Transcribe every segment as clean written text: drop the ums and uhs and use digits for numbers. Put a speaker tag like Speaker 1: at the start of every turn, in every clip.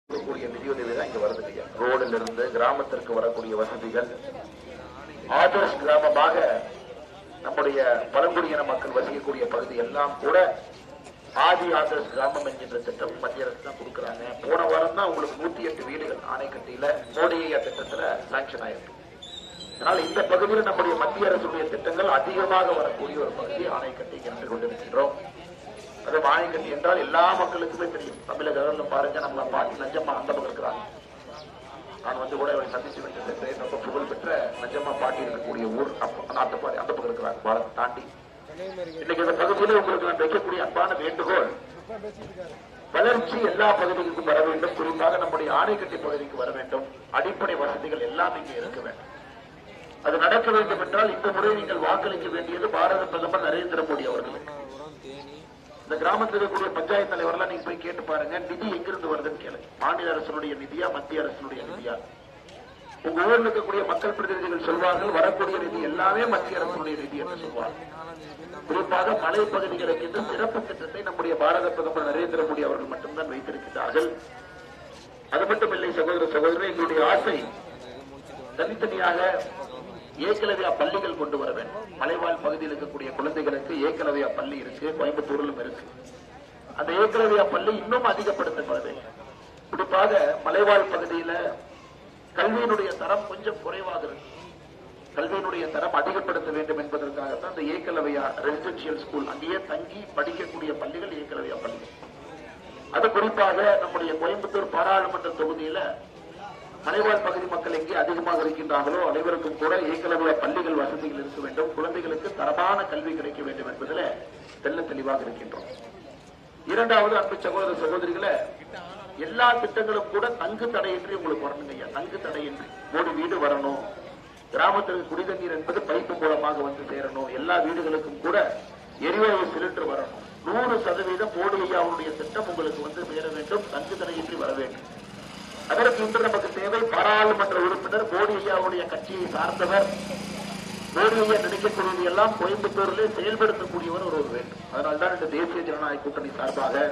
Speaker 1: நிதியுதவி தான் இங்க வருது ஐயா. ரோடுல இருந்து கிராமத்திற்கு வரக்கூடிய வசதிகள், ஆதர்ஷ் கிராமமாக நம்முடைய பழங்குடியின மக்கள் வசிக்கக்கூடிய பகுதி எல்லாம் கூட ஆதி ஆதர்ஷ் கிராமம் என்கின்ற திட்டம் மத்திய அரசு தான் கொடுக்குறாங்க. போன வாரம் தான் உங்களுக்கு 108 வீடுகள் ஆணைக்கட்டியில மோடி ஐயா திட்டத்துல சாங்ஷன் ஆயிருக்கு. அதனால் இந்த பகுதியில் நம்முடைய மத்திய அரசுடைய திட்டங்கள் அதிகமாக வரக்கூடிய ஒரு பகுதி ஆணைக்கட்டி என்று கொண்டிருக்கின்றோம். அது ஆணைக்கட்டி என்றால் எல்லா மக்களுக்குமே தெரியும். தமிழக பாருங்க, நம்ம பாட்டி நஞ்சம்மா அந்த பக்கம் இருக்கிறாங்க. நான் வந்து கூட சந்திச்சு விட்டு ரொம்ப புகழ் பெற்ற நஞ்சம்மா பாட்டி இருக்கக்கூடிய ஊர் அந்த பக்கம் இருக்கிறாங்க. பாரத் தாண்டி இன்னைக்கு இந்த பகுதியில் உங்களுக்கு நான் வைக்கக்கூடிய அன்பான வேண்டுகோள், வளர்ச்சி எல்லா பகுதிகளுக்கும் வர வேண்டும். குறிப்பாக நம்முடைய ஆணைக்கட்டி பகுதிக்கு வர வேண்டும். அடிப்படை வசதிகள் எல்லாம் இங்கே இருக்க வேண்டும். அது நடக்க வேண்டும் என்றால் இந்த முறை நீங்கள் வாக்களிக்க வேண்டியது பாரத பிரதமர் நரேந்திர மோடி அவர்களுக்கு. இந்த கிராமத்தில் இருக்கக்கூடிய பஞ்சாயத்து தலைவரெல்லாம் நீங்க போய் கேட்டு பாருங்க, நிதி எங்கிருந்து வருதுன்னு கேளுங்க. மாநில அரசுடைய நிதியா, மத்திய அரசுடைய நிதியா? உங்க ஊரில் இருக்கக்கூடிய மக்கள் பிரதிநிதிகள் சொல்வார்கள், வரக்கூடிய நிதி எல்லாமே மத்திய அரசுடைய நிதி என்று சொல்வார்கள். குறிப்பாக மலை பகுதிகளுக்கு இந்த சிறப்பு திட்டத்தை நம்முடைய பாரத பிரதமர் நரேந்திர மோடி அவர்கள் மட்டும்தான் வைத்திருக்கிறார்கள். அது மட்டுமில்லை சகோதர சகோதரர், எங்களுடைய ஆசை தனித்தனியாக ஏகலவ்யா பள்ளிகள் கொண்டு வர வேண்டும். மலைவாழ் பகுதியில் இருக்கக்கூடிய குழந்தைகளுக்கு ஏகலவ்யா பள்ளி இருக்கு, கோயம்புத்தூரிலும் இருக்கு. அந்த ஏகலவ்யா பள்ளி இன்னும் அதிகப்படுத்தப்பட வேண்டும். குறிப்பாக மலைவாழ் பகுதியில கல்வியினுடைய தரம் கொஞ்சம் குறைவாக இருக்கு. கல்வியினுடைய தரம் அதிகப்படுத்த வேண்டும் என்பதற்காகத்தான் இந்த ஏகலவ்யா ரெசிடென்சியல் ஸ்கூல், அங்கேயே தங்கி படிக்கக்கூடிய பள்ளிகள் ஏகலவ்யா பள்ளிகள். அது குறிப்பாக நம்முடைய கோயம்புத்தூர் பாராளுமன்ற தொகுதியில மலைவாழ் பகுதி மக்கள் எங்கே அதிகமாக இருக்கின்றார்களோ அனைவருக்கும் கூட ஏகலவ்யா பள்ளிகள் வசதிகள் இருக்க வேண்டும். குழந்தைகளுக்கு தரமான கல்வி கிடைக்க வேண்டும் என்பதில் தெல்ல தெளிவாக இருக்கின்றோம். இரண்டாவது, அன்பு சகோதர சகோதரிகளை, எல்லா திட்டங்களும் கூட தங்கு தடையின்றி உங்களுக்கு வரணுங்க ஐயா. தங்கு தடையின்றி மோடி வீடு வரணும், கிராமத்திற்கு குடிதண்ணீர் என்பது பைப்பு மூலமாக வந்து சேரணும், எல்லா வீடுகளுக்கும் கூட எரிவாயு சிலிண்டர் வரணும். 100% மோடி ஐயாவுடைய திட்டம் உங்களுக்கு வந்து சேர வேண்டும், தங்கு தடையின்றி வர வேண்டும். அதற்கு இன்று நமக்கு தேவை பாராளுமன்ற உறுப்பினர், மோடி ஐயாவுடைய கட்சியை சார்ந்தவர், மோடி ஐயா நினைக்கக்கூடியது எல்லாம் கோயம்புத்தூரிலே செயல்படுத்தக்கூடியவர் ஒருவர் வேண்டும். அதனால்தான் இந்த தேசிய ஜனநாயக கூட்டணி சார்பாக,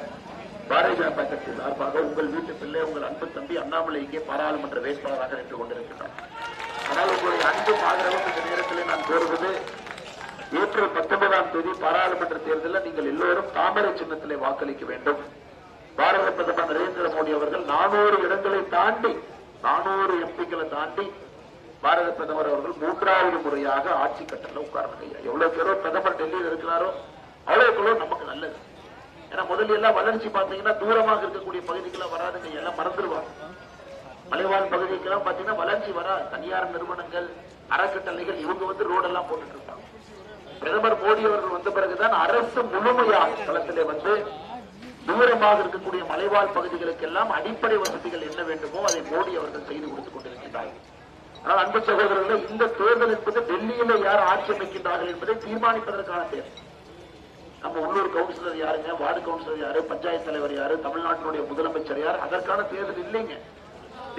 Speaker 1: பாரதிய ஜனதா கட்சி சார்பாக உங்கள் வீட்டு பிள்ளை, உங்கள் அன்பு தம்பி அண்ணாமலை இங்கே பாராளுமன்ற வேட்பாளராக நின்று கொண்டிருக்கிறார். ஆனால் உங்களுடைய அன்பும் ஆதரவும் இந்த நேரத்தில் நான் கோருவது, ஏப்ரல் 19ஆம் தேதி பாராளுமன்ற தேர்தலில் நீங்கள் எல்லோரும் தாமரை சின்னத்திலே வாக்களிக்க வேண்டும். பாரத பிரதமர் நரேந்திர மோடி அவர்கள் 400 இடங்களை தாண்டி, 400 எம்பிக்களை தாண்டி பாரத பிரதமர் அவர்கள் 3வது முறையாக ஆட்சி கட்டளை உட்கார்ந்து, எவ்வளவு பேரோ பிரதமர் டெல்லியில் இருக்கிறாரோ அவ்வளவுக்குள்ள நமக்கு நல்லது. ஏன்னா முதல்ல எல்லாம் வளர்ச்சி பார்த்தீங்கன்னா தூரமாக இருக்கக்கூடிய பகுதிக்கெல்லாம் வராதுங்க, எல்லாம் மறந்துடுவாங்க. மலைவாழ் பகுதிக்கெல்லாம் பாத்தீங்கன்னா வளர்ச்சி வராது. தனியார் நிறுவனங்கள், அறக்கட்டளைகள் இவங்க வந்து ரோடெல்லாம் போட்டுட்டு இருப்பாங்க. பிரதமர் மோடி அவர்கள் வந்த பிறகுதான் அரசு முழுமையாக களத்திலே வந்து தூரமாக இருக்கக்கூடிய மலைவாழ் பகுதிகளுக்கு எல்லாம் அடிப்படை வசதிகள் என்ன வேண்டுமோ அதை மோடி அவர்கள் செய்து கொடுத்துக் கொண்டிருக்கிறார்கள். ஆனால் அன்பு சகோதரர்கள், இந்த தேர்தல் என்பது டெல்லியில யார் ஆட்சி அமைக்கின்றார்கள் என்பதை தீர்மானிப்பதற்கான தேர்தல். நம்ம உள்ளூர் கவுன்சிலர் யாருங்க, வார்டு கவுன்சிலர் யாரு, பஞ்சாயத்து தலைவர் யாரு, தமிழ்நாட்டினுடைய முதலமைச்சர் யார், அதற்கான தேர்தல் இல்லைங்க.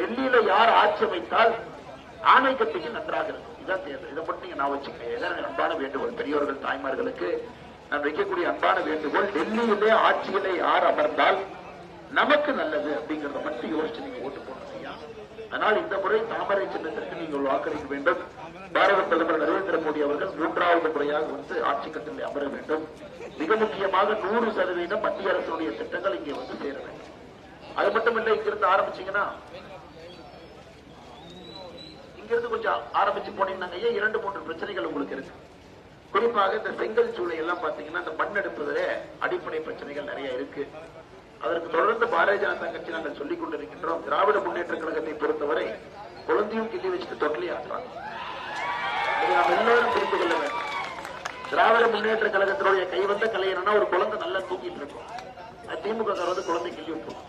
Speaker 1: டெல்லியில யார் ஆட்சி அமைத்தால் ஆணைக்கட்டிக்கு நன்றாக இருக்கும், இதான் தேர்தல். இதை மட்டும் நீங்க நான் வச்சுக்கேன். அன்பான வேண்டுகோள், பெரியவர்கள் தாய்மார்களுக்கு நான் வைக்கக்கூடிய அன்பான வேண்டுகோள், டெல்லியிலே ஆட்சியிலே யார் அமர்ந்தால் நமக்கு நல்லது அப்படிங்கறத மட்டும் யோசிச்சு நீங்க ஓட்டு போடணும். அதனால் இந்த முறை தாமரை சின்னத்திற்கு நீங்கள் வாக்களிக்க வேண்டும். பாரத பிரதமர் நரேந்திர மோடி அவர்கள் 3வது முறையாக வந்து ஆட்சி கட்டளை அமர வேண்டும். மிக முக்கியமாக 100% மத்திய அரசுடைய திட்டங்கள் இங்கே வந்து சேர வேண்டும். அது மட்டும் இல்லை, இங்கிருந்து ஆரம்பிச்சீங்கன்னா, இங்கிருந்து கொஞ்சம் ஆரம்பிச்சு போனீங்கன்னா 2-3 பிரச்சனைகள் உங்களுக்கு இருக்கு. குறிப்பாக இந்த செங்கல் சூளை எல்லாம் பாத்தீங்கன்னா, இந்த மண் எடுப்பதிலே அடிப்படை பிரச்சனைகள் நிறைய இருக்கு. அதற்கு தொடர்ந்து பாரதிய ஜனதா கட்சி நாங்கள் சொல்லிக் கொண்டிருக்கின்றோம். திராவிட முன்னேற்ற கழகத்தை பொறுத்தவரை குழந்தையும் கிள்ளி வச்சுட்டு தொட்டிலே ஆக்குறாங்க. நாம் எல்லாரும் புரிந்து கொள்ள வேண்டும். திராவிட முன்னேற்ற கழகத்தினுடைய கைவந்த கலை என்னன்னா, ஒரு குழந்தை நல்லா தூக்கிட்டு இருக்கும், திமுக வந்து குழந்தை கிள்ளி விட்டுரும்.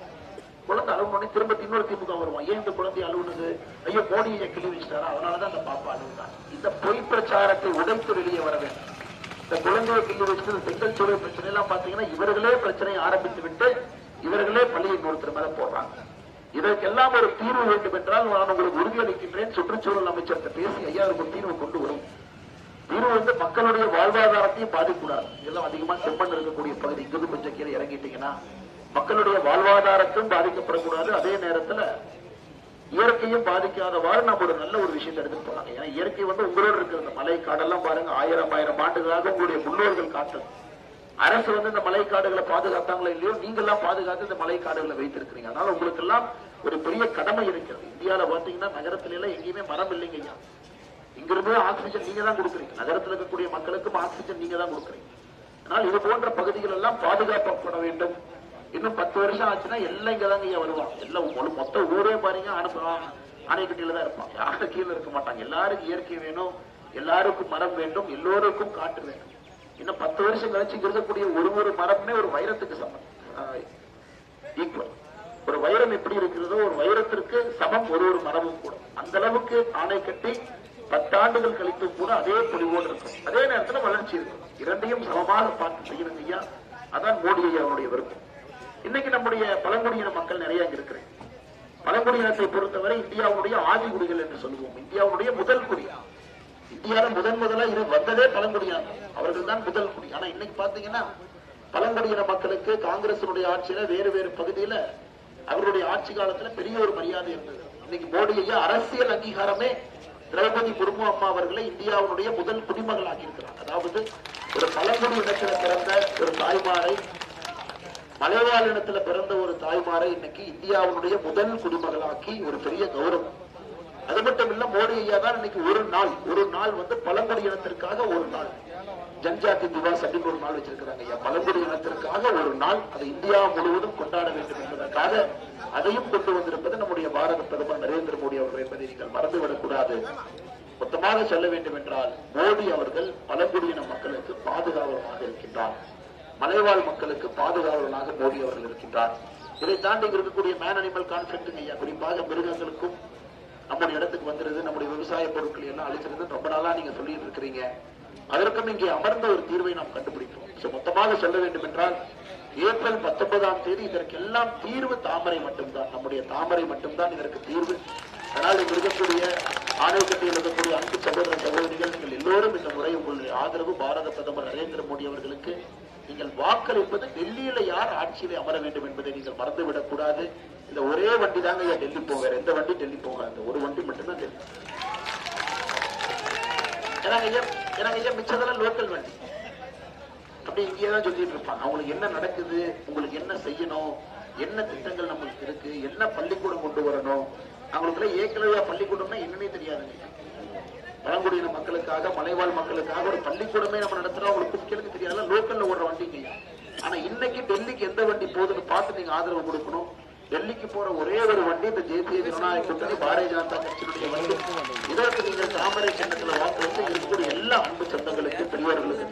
Speaker 1: குழந்தை அழுவு பண்ணி திரும்ப இன்னொரு திமுக வருவான். ஏன் இந்த குழந்தை அழுவுனது? ஐயோ மோடியை கிள்ளி வச்சுட்டாரா, அதனாலதான் அந்த பாப்பா அழுவுதான். இந்த பொய் பிரச்சாரத்தை உடைத்து வெளியே வர வேண்டும். இந்த குழந்தையை கிள்ளி வச்சுட்டு செங்கல் சூழல் பிரச்சனை எல்லாம் பாத்தீங்கன்னா, இவர்களே பிரச்சனையை ஆரம்பித்து விட்டு இவர்களே பள்ளியை ஒருத்தர் மேல போடுறாங்க. இதற்கெல்லாம் ஒரு தீர்வு வேண்டும் என்றால் நான் உங்களுக்கு உறுதியளிக்கின்றேன். சுற்றுச்சூழல் அமைச்சர்கிட்ட பேசி ஐயா ஒரு தீர்வு கொண்டு வரும். தீர்வு வந்து மக்களுடைய வாழ்வாதாரத்தையும் பாதிக்கூடாது. இதெல்லாம் அதிகமா செம்மண் இருக்கக்கூடிய பகுதி, இங்கிருந்து கொஞ்சம் கீழே இறங்கிட்டீங்கன்னா மக்களுடைய வாழ்வாதாரத்தும் பாதிக்கப்படக்கூடாது, அதே நேரத்தில் இயற்கையும் பாதிக்காதவாறு நம்ம ஒரு நல்ல ஒரு விஷயத்தை எடுத்துட்டு போனாங்க. ஏன்னா இயற்கை வந்து உங்களோட இருக்கிற இந்த மலை காடெல்லாம் பாருங்க, ஆயிரம் ஆண்டுகளாக உங்களுடைய முன்னோர்கள் காத்தது. அரசு வந்து இந்த மலை காடுகளை பாதுகாத்தாங்களோ இல்லையோ, நீங்க எல்லாம் பாதுகாத்து இந்த மலை காடுகளை வைத்திருக்கிறீங்க. அதனால உங்களுக்கு எல்லாம் ஒரு பெரிய கடமை இருக்கிறது. இந்தியாவில பாத்தீங்கன்னா நகரத்துல எல்லாம் எங்கேயுமே மரம் இல்லைங்க ஐயா. இங்கிருந்து ஆக்சிஜன் நீங்க தான் கொடுக்குறீங்க, நகரத்தில் இருக்கக்கூடிய மக்களுக்கும் ஆக்சிஜன் நீங்க தான் கொடுக்குறீங்க. அதனால் இது போன்ற பகுதிகள் எல்லாம் பாதுகாக்கப்பட வேண்டும். இன்னும் 10 வருஷம் ஆச்சுன்னா எல்லாம் இங்கதாங்க ஐயா வருவாங்க. எல்லாம் மொத்த ஊரே பாருங்க அணைக்கட்டியில தான் இருப்பாங்க, யாரும் கீழே இருக்க மாட்டாங்க. எல்லாருக்கும் இயற்கை வேணும், எல்லாருக்கும் மரம் வேண்டும், எல்லோருக்கும் காற்று வேண்டும். இன்னும் 10 வருஷம் கழிச்சு இருக்கக்கூடிய ஒரு மரமே ஒரு வைரத்துக்கு சமம், ஈக்குவல். ஒரு வைரம் எப்படி இருக்கிறதோ ஒரு வைரத்திற்கு சமம் ஒரு மரமும் கூட. அந்த அளவுக்கு ஆணை கட்டி 10 ஆண்டுகள் கழித்து கூட அதே பொலிவோடு இருக்கும், அதே நேரத்தில் வளர்ச்சி இருக்கும். இரண்டையும் சமமாக பார்த்து செய்யணும் ஐயா. அதான் மோடி ஐயா அவருடைய விருப்பம். இன்னைக்கு நம்முடைய பழங்குடியின மக்கள் நிறைய இங்க இருக்கிறேன். பழங்குடியினத்தை பொறுத்தவரை இந்தியாவுடைய ஆதிகுடிகள் என்று சொல்லுவோம். இந்தியாவுடைய முதல் குடி, இந்தியாவில முதலா வந்ததே பழங்குடியினர், அவர்கள் தான் முதல் குடி. ஆனா இன்னைக்கு பாத்தீங்கன்னா பழங்குடியின மக்களுக்கு காங்கிரசினுடைய ஆட்சியில வேறு பகுதியில அவருடைய ஆட்சி காலத்துல பெரிய ஒரு மரியாதை இருந்தது. இன்னைக்கு மோடி ஐயா அரசியல் அங்கீகாரமே திரௌபதி முர்மு அம்மா அவர்களை இந்தியாவுடைய முதல் குடிமகள் ஆகியிருக்கிறார். அதாவது ஒரு பழங்குடி இனத்துல பிறந்த ஒரு தாய்மாரை, மலைவாழ் இனத்துல பிறந்த ஒரு தாய்மாரை இன்னைக்கு இந்தியாவுடைய முதல் குடிமகளாக்கி ஒரு பெரிய கௌரவம். அது மட்டும் இல்ல, மோடி ஐயா தான் இன்னைக்கு ஒரு நாள் வந்து பழங்குடி இனத்திற்காக ஒரு நாள், ஜன்ஜாதி திவாஸ் அப்படின்னு ஒரு நாள் வச்சிருக்கிறாங்க ஐயா. பழங்குடி இனத்திற்காக ஒரு நாள், அதை இந்தியா முழுவதும் கொண்டாட வேண்டும் என்பதற்காக அதையும் கொண்டு வந்திருப்பது நம்முடைய பாரத பிரதமர் நரேந்திர மோடி அவர்கள் என்பதை நீங்கள் மறந்துவிடக் கூடாது. மொத்தமாக சொல்ல வேண்டும் என்றால், மோடி அவர்கள் பழங்குடியின மக்களுக்கு பாதுகாவலனாக இருக்கின்றார், மலைவாழ் மக்களுக்கு பாதுகாவலனாக மோடி அவர்கள் இருக்கின்றார். இதை தாண்டி இருக்கக்கூடிய மேன் அனிமல் கான்ஃபிளிக்ட் ஐயா, குறிப்பாக மிருகங்களுக்கும் நம்முடைய இடத்துக்கு வந்துருது, நம்முடைய விவசாய பொருட்களை எல்லாம் அழிச்சிருது ரொம்ப நாளா நீங்க சொல்லிட்டு இருக்கிறீங்க. அதற்கும் இங்கே அமர்ந்த ஒரு தீர்வை நாம் கண்டுபிடிப்போம். மொத்தமாக சொல்ல வேண்டும் என்றால், ஏப்ரல் 19ஆம் தேதி இதற்கெல்லாம் தீர்வு தாமரை மட்டும்தான், நம்முடைய தாமரை மட்டும்தான் இதற்கு தீர்வு. அதனால் இங்கு இருக்கக்கூடிய ஆணையக்கட்டியில் இருக்கக்கூடிய அன்பு சகோதர சகோதரிகள், நீங்கள் எல்லோரும் இந்த முறை உங்களுடைய ஆதரவு பாரத பிரதமர் நரேந்திர மோடி அவர்களுக்கு நீங்கள் வாக்களிப்பது டெல்லியில யார் ஆட்சியிலே அமர வேண்டும் என்பதை நீங்கள் மறந்துவிடக் கூடாது. இந்த ஒரே வண்டி தாங்க டெல்லி போக, வேற எந்த வண்டி டெல்லி போகாது, ஒரு வண்டி மட்டும்தான் டெல்லி. எனக்கு மிச்சதெல்லாம் லோக்கல் வண்டி அப்படி இங்கேதான் சொல்லிட்டு இருப்பாங்க. அவங்களுக்கு என்ன நடக்குது, உங்களுக்கு என்ன செய்யணும், என்ன திட்டங்கள் நம்மளுக்கு இருக்கு, என்ன பள்ளிக்கூடம் கொண்டு வரணும், அவங்களுக்கு ஏற்கனவே பள்ளிக்கூடம்னா என்னன்னே தெரியாதுங்க. பழங்குடியின மக்களுக்காக, மலைவாழ் மக்களுக்காக ஒரு பள்ளிக்கூடமே நம்ம நடத்துறோம், அவங்களுக்கு குடிக்கிறதுக்கு தெரியாத லோக்கல்ல ஓடுற வண்டிங்க. ஆனா இன்னைக்கு டெல்லிக்கு எந்த வண்டி போகுதுன்னு பார்த்து நீங்க ஆதரவு கொடுக்கணும். டெல்லிக்கு போற ஒரே ஒரு வண்டி இந்த தேசிய ஜனநாயக கூட்டணி பாரதிய ஜனதா கட்சியினுடைய வண்டி. இதற்கு நீங்கள் தாமரை சின்னத்துல வாக்களித்து இருக்கக்கூடிய எல்லா அன்பு சொந்தங்களுக்கு, பெரியவர்களுக்கு,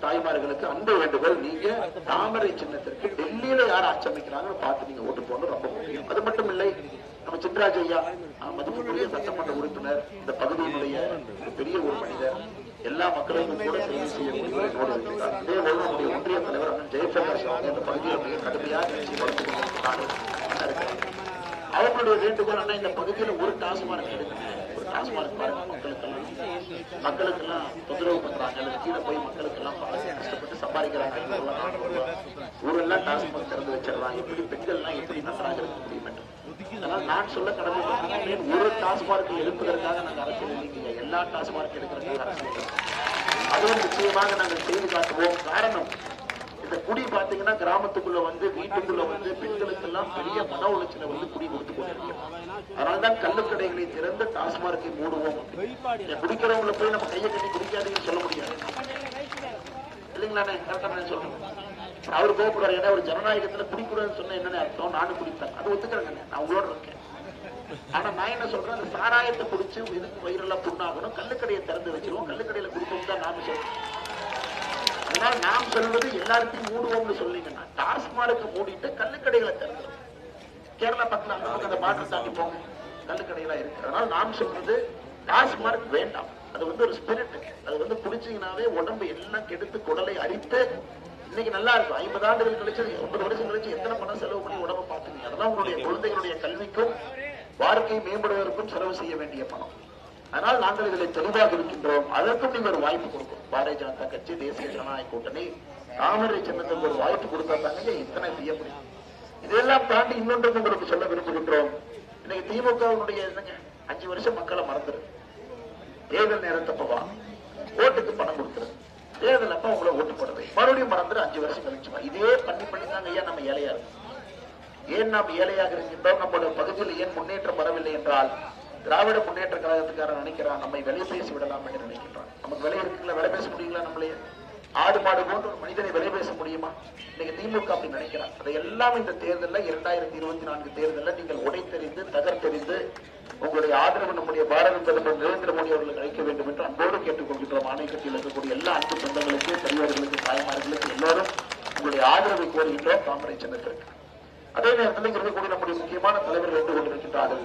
Speaker 1: தாய்மார்களுக்கு அன்பு வேண்டுகோள், நீங்க தாமரை சின்னத்திற்கு டெல்லியில யார் ஆட்சி அமைக்கிறாங்கன்னு பார்த்து நீங்க ஓட்டு போடணும், ரொம்ப முக்கியம். அது மட்டும் இல்லை, நம்ம சின்ராஜ் ஐயா மதிப்புக்குரிய சட்டமன்ற உறுப்பினர், இந்த பகுதியினுடைய பெரிய ஒரு மனிதர், எல்லா மக்களையும் கூட சேவை செய்யக்கூடிய இருக்கிறார். இதே போல நம்முடைய ஒன்றிய தலைவர் அண்ணன் ஜெயபிரகாஷ் அவங்க இந்த பகுதியில் மிக கடுமையாக அவர்களுடைய வேண்டுகோள், அண்ணா இந்த பகுதியில் ஒரு டாஸ்மார்க் எடுக்கணும், ஒரு டாஸ்மார்க் பாருங்க, மக்களுக்கெல்லாம் தொந்தரவு பண்றாங்க, அல்லது கீழே போய் மக்களுக்கெல்லாம் கஷ்டப்பட்டு சம்பாதிக்கிறாங்க, ஊரெல்லாம் டாஸ்மார்க் திறந்து வச்சிடலாம், எப்படி பெண்கள்லாம் எப்படி நன்றாக இருக்க முடியும் என்று. அதனால் நான் சொல்ல கடமை, ஒரு டாஸ்மார்க் எடுப்பதற்காக நாங்கள் அரசியல் இல்லைங்க, எல்லா டாஸ்மார்க் எடுக்கிறதுக்காக அரசியல், அதுவும் நிச்சயமாக நாங்கள் செய்து காட்டுவோம். காரணம், இந்த குடி பாத்தீங்கன்னா கிராமத்துக்குள்ள வந்து, வீட்டுக்குள்ள வந்து பெண்களுக்கு எல்லாம் பெரிய மன உளைச்சலை வந்து குடி கொடுத்து கொண்டிருக்கிறோம். அதனால்தான் கள்ளுக்கடைகளை திறந்து டாஸ்மார்க்கை மூடுவோம். குடிக்கிறவங்களை போய் நம்ம கையை கட்டி குடிக்காதீங்கன்னு சொல்ல முடியாது இல்லைங்களாண்ணே, கரெக்டான சொல்றேன். அவரு கோபப்படுறாரு, ஏன்னா ஒரு ஜனநாயகத்துல குடிக்கூடாதுன்னு சொன்ன என்னன்னு அர்த்தம், நானும் குடிப்பேன், அது ஒத்துக்கிறேங்க, நான் உங்களோட இருக்கேன். ஆனா நான் என்ன சொல்றேன், அந்த சாராயத்தை குடிச்சு இதுக்கு வயிறெல்லாம் புண்ணாகணும், கள்ளுக்கடையை திறந்து வச்சிருவோம், கள்ளுக்கடையில குடிப்போம் தான் நாம சொல்றோம். அதனால் நாம் சொல்வது எல்லாருக்கும் மூடுவோம்னு சொல்லிங்கன்னா, டாஸ்மார்க்கு மூடிட்டு கள்ளுக்கடைகளை திறந்து, கேரளா பக்கத்துல அந்த மாற்றம் தாண்டி போங்க, கள்ளுக்கடையெல்லாம் இருக்கு. அதனால நாம் சொல்றது டாஸ்மார்க் வேண்டாம், அது வந்து ஒரு ஸ்பிரிட், அது வந்து குடிச்சீங்கன்னாவே உடம்பு எல்லாம் கெடுத்து குடலை அரித்து இன்னைக்கு நல்லா இருக்கும். 50 ஆண்டுகள் கழிச்சு, 50 வருஷம் கழிச்சு எத்தனை பணம் செலவு பண்ணி உடம்பை பார்த்துங்க. அதெல்லாம் உங்களுடைய குழந்தைகளுடைய கல்விக்கும் வாழ்க்கை மேம்படுவதற்கும் செலவு செய்ய வேண்டிய பணம். அதனால் நாங்கள் இதில் தெளிவாக இருக்கின்றோம். அதற்கும் நீங்க ஒரு வாய்ப்பு கொடுக்கும். பாரதிய ஜனதா கட்சி, தேசிய ஜனநாயக கூட்டணி தாமரை சின்னத்துக்கு ஒரு வாய்ப்பு கொடுத்தா தாங்க இத்தனை செய்ய முடியும். இதெல்லாம் தாண்டி இன்னொன்று உங்களுக்கு சொல்ல விரும்புகின்றோம். இன்னைக்கு திமுகவினுடைய 5 வருஷம் மக்களை மறந்துரு, தேர்தல் நேரத்தப்பவா ஓட்டுக்கு பணம் கொடுத்துரு, தேர்தல் அப்ப உங்களை ஓட்டு போடுறது மறுபடியும் மறந்துரு, 5 வருஷம் கழிச்சுமா. இதே பண்ணி தாங்க ஐயா நம்ம ஏழையா இருக்கும். ஏன் நாம் ஏழையாக இருக்கின்றோம்? நம்முடைய பகுதியில் ஏன் முன்னேற்றம் வரவில்லை என்றால், திராவிட முன்னேற்ற கழகத்துக்காரன் நினைக்கிறான் நம்மை விலை பேசி விடலாம் என்று நினைக்கின்றான். நமக்கு விலை இருக்குல்ல, விலை பேச முடியுங்களா? நம்மளையே ஆடு மாடு போன்ற ஒரு மனிதனை விலை பேச முடியுமா? இன்னைக்கு திமுக அப்படி நினைக்கிறான். அதையெல்லாம் இந்த தேர்தலில் 2024 தேர்தலில் நீங்கள் உடைத்தெறிந்து தகர்த்தெறிந்து உங்களுடைய ஆதரவு நம்முடைய பாரத பிரதமர் நரேந்திர மோடி அவர்களுக்கு அளிக்க வேண்டும் என்று அன்போடு கேட்டுக்கொள்கின்றோம். ஆணையக்கட்சியில் இருக்கக்கூடிய எல்லா அன்பு சொந்தங்களுக்கு, பெரியவர்களுக்கு, தாய்மார்களுக்கு எல்லோரும் உங்களுடைய ஆதரவை கோருகின்றோம் தாமரை சின்னத்திற்கு. அதே நேரத்தில் இங்க இருக்கக்கூடிய நம்முடைய முக்கியமான தலைவர்கள் என்று கொண்டிருக்கின்றார்கள்.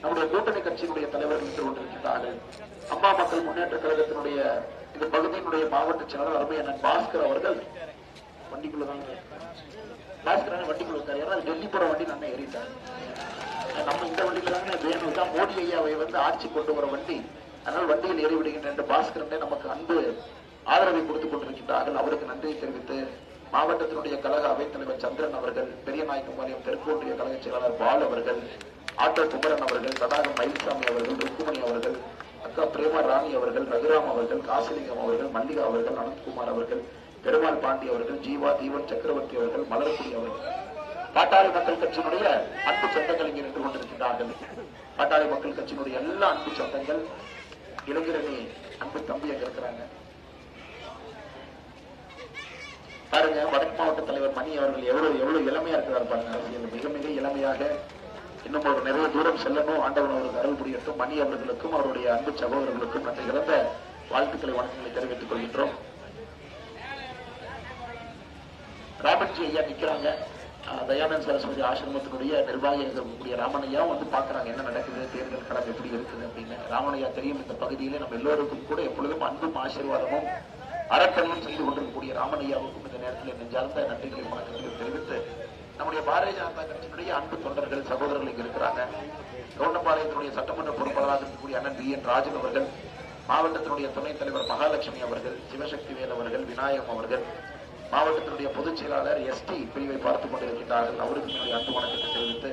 Speaker 1: நம்முடைய கூட்டணி கட்சியினுடைய தலைவர்கள் என்று கொண்டிருக்கின்றார்கள். அம்மா மக்கள் முன்னேற்ற கழகத்தினுடைய இந்த பகுதியினுடைய மாவட்ட செயலாளர் அருமை அண்ணன் பாஸ்கர் அவர்கள் வண்டிக்குள்ளதாங்க பாஸ்கர் வண்டிக்குள்ள இருக்காரு. ஏன்னா டெல்லி போற வண்டி நம்ம ஏறிட்டாங்க. நம்ம இந்த வண்டியில தாங்க வேணும் தான் மோடி ஐயாவை ஆட்சி கொண்டு வர வண்டி. அதனால் வண்டியில் ஏறி விடுகின்ற என்று பாஸ்கரனே நமக்கு அன்பு ஆதரவை கொடுத்துக் கொண்டிருக்கின்றார்கள். அவருக்கு நன்றியை தெரிவித்து மாவட்டத்தினுடைய கழக அவைத் தலைவர் சந்திரன் அவர்கள், பெரியநாயக்கம்பாளையம் தெற்கு ஒன்றிய கழக செயலாளர் பால் அவர்கள், ஆட்டோ குமரன் அவர்கள், தடாகம் மயில்சாமி அவர்கள், ருக்குமணி அவர்கள், அக்கா பிரேமா ராணி அவர்கள், ரகுராம் அவர்கள், காசிலிங்கம் அவர்கள், மல்லிகா அவர்கள், அனந்த்குமார் அவர்கள், பெருமாள் பாண்டி அவர்கள், ஜீவா தீவன் சக்கரவர்த்தி அவர்கள், மலர்குடி அவர்கள், பாட்டாளி மக்கள் கட்சியினுடைய அன்பு சொந்தங்கள் இங்கே நின்று கொண்டிருக்கின்றார்கள். பாட்டாளி மக்கள் கட்சியினுடைய எல்லா அன்பு சொந்தங்கள், இளைஞரணி அன்பு தம்பி அங்க இருக்கிறாங்க பாருங்க. வடக்கு மாவட்ட தலைவர் மணி அவர்கள் எவ்வளவு இளமையா இருக்கிறார் பாருங்க. அரசியல் மிக மிக இளமையாக இன்னும் ஒரு நிறைய தூரம் செல்லணும். ஆண்டவன் அவருக்கு அருள் புரியட்டும். மணி அவர்களுக்கும் அவருடைய அன்பு சகோதரர்களுக்கும் நன்றி கலந்த வாழ்த்துக்களை வணக்கங்களை தெரிவித்துக் கொள்கின்றோம். ராமன்ஜி ஐயா நிக்கிறாங்க. தயானந்த் சரஸ்வதி ஆசிரமத்தினுடைய நிர்வாகியாக இருக்கக்கூடிய ராமனையா பாக்குறாங்க என்ன நடக்குது, தேர்தல் களம் எப்படி இருக்குது அப்படின்னு. ராமனையா தெரியும் இந்த பகுதியிலே நம்ம எல்லோருக்கும் கூட எப்பொழுதும் அன்பும் ஆசீர்வாதமும் அரக்கணும் செய்து கொண்டிருக்கக்கூடிய ராமனையாவுக்கும் இந்த நேரத்தில் நெஞ்சார்ந்த நன்றிகளை வணக்கங்களை தெரிவித்து, நம்முடைய பாரதிய ஜனதா கட்சியினுடைய அன்பு தொண்டர்கள் சகோதரர்கள் இங்க இருக்கிறாங்க. கவுண்டம்பாளையத்தினுடைய சட்டமன்ற பொறுப்பாளராக இருக்கக்கூடிய அண்ணன் வி என் ராஜன் அவர்கள், மாவட்டத்தினுடைய துணைத் தலைவர் மகாலட்சுமி அவர்கள், சிவசக்தி வேல் அவர்கள், விநாயகம் அவர்கள், மாவட்டத்தினுடைய பொதுச் செயலாளர் எஸ்டி பிரிவை பார்த்துக் கொண்டிருக்கின்றார்கள். அவருக்கு என்னுடைய அன்பு வணக்கத்தை தெரிவித்து,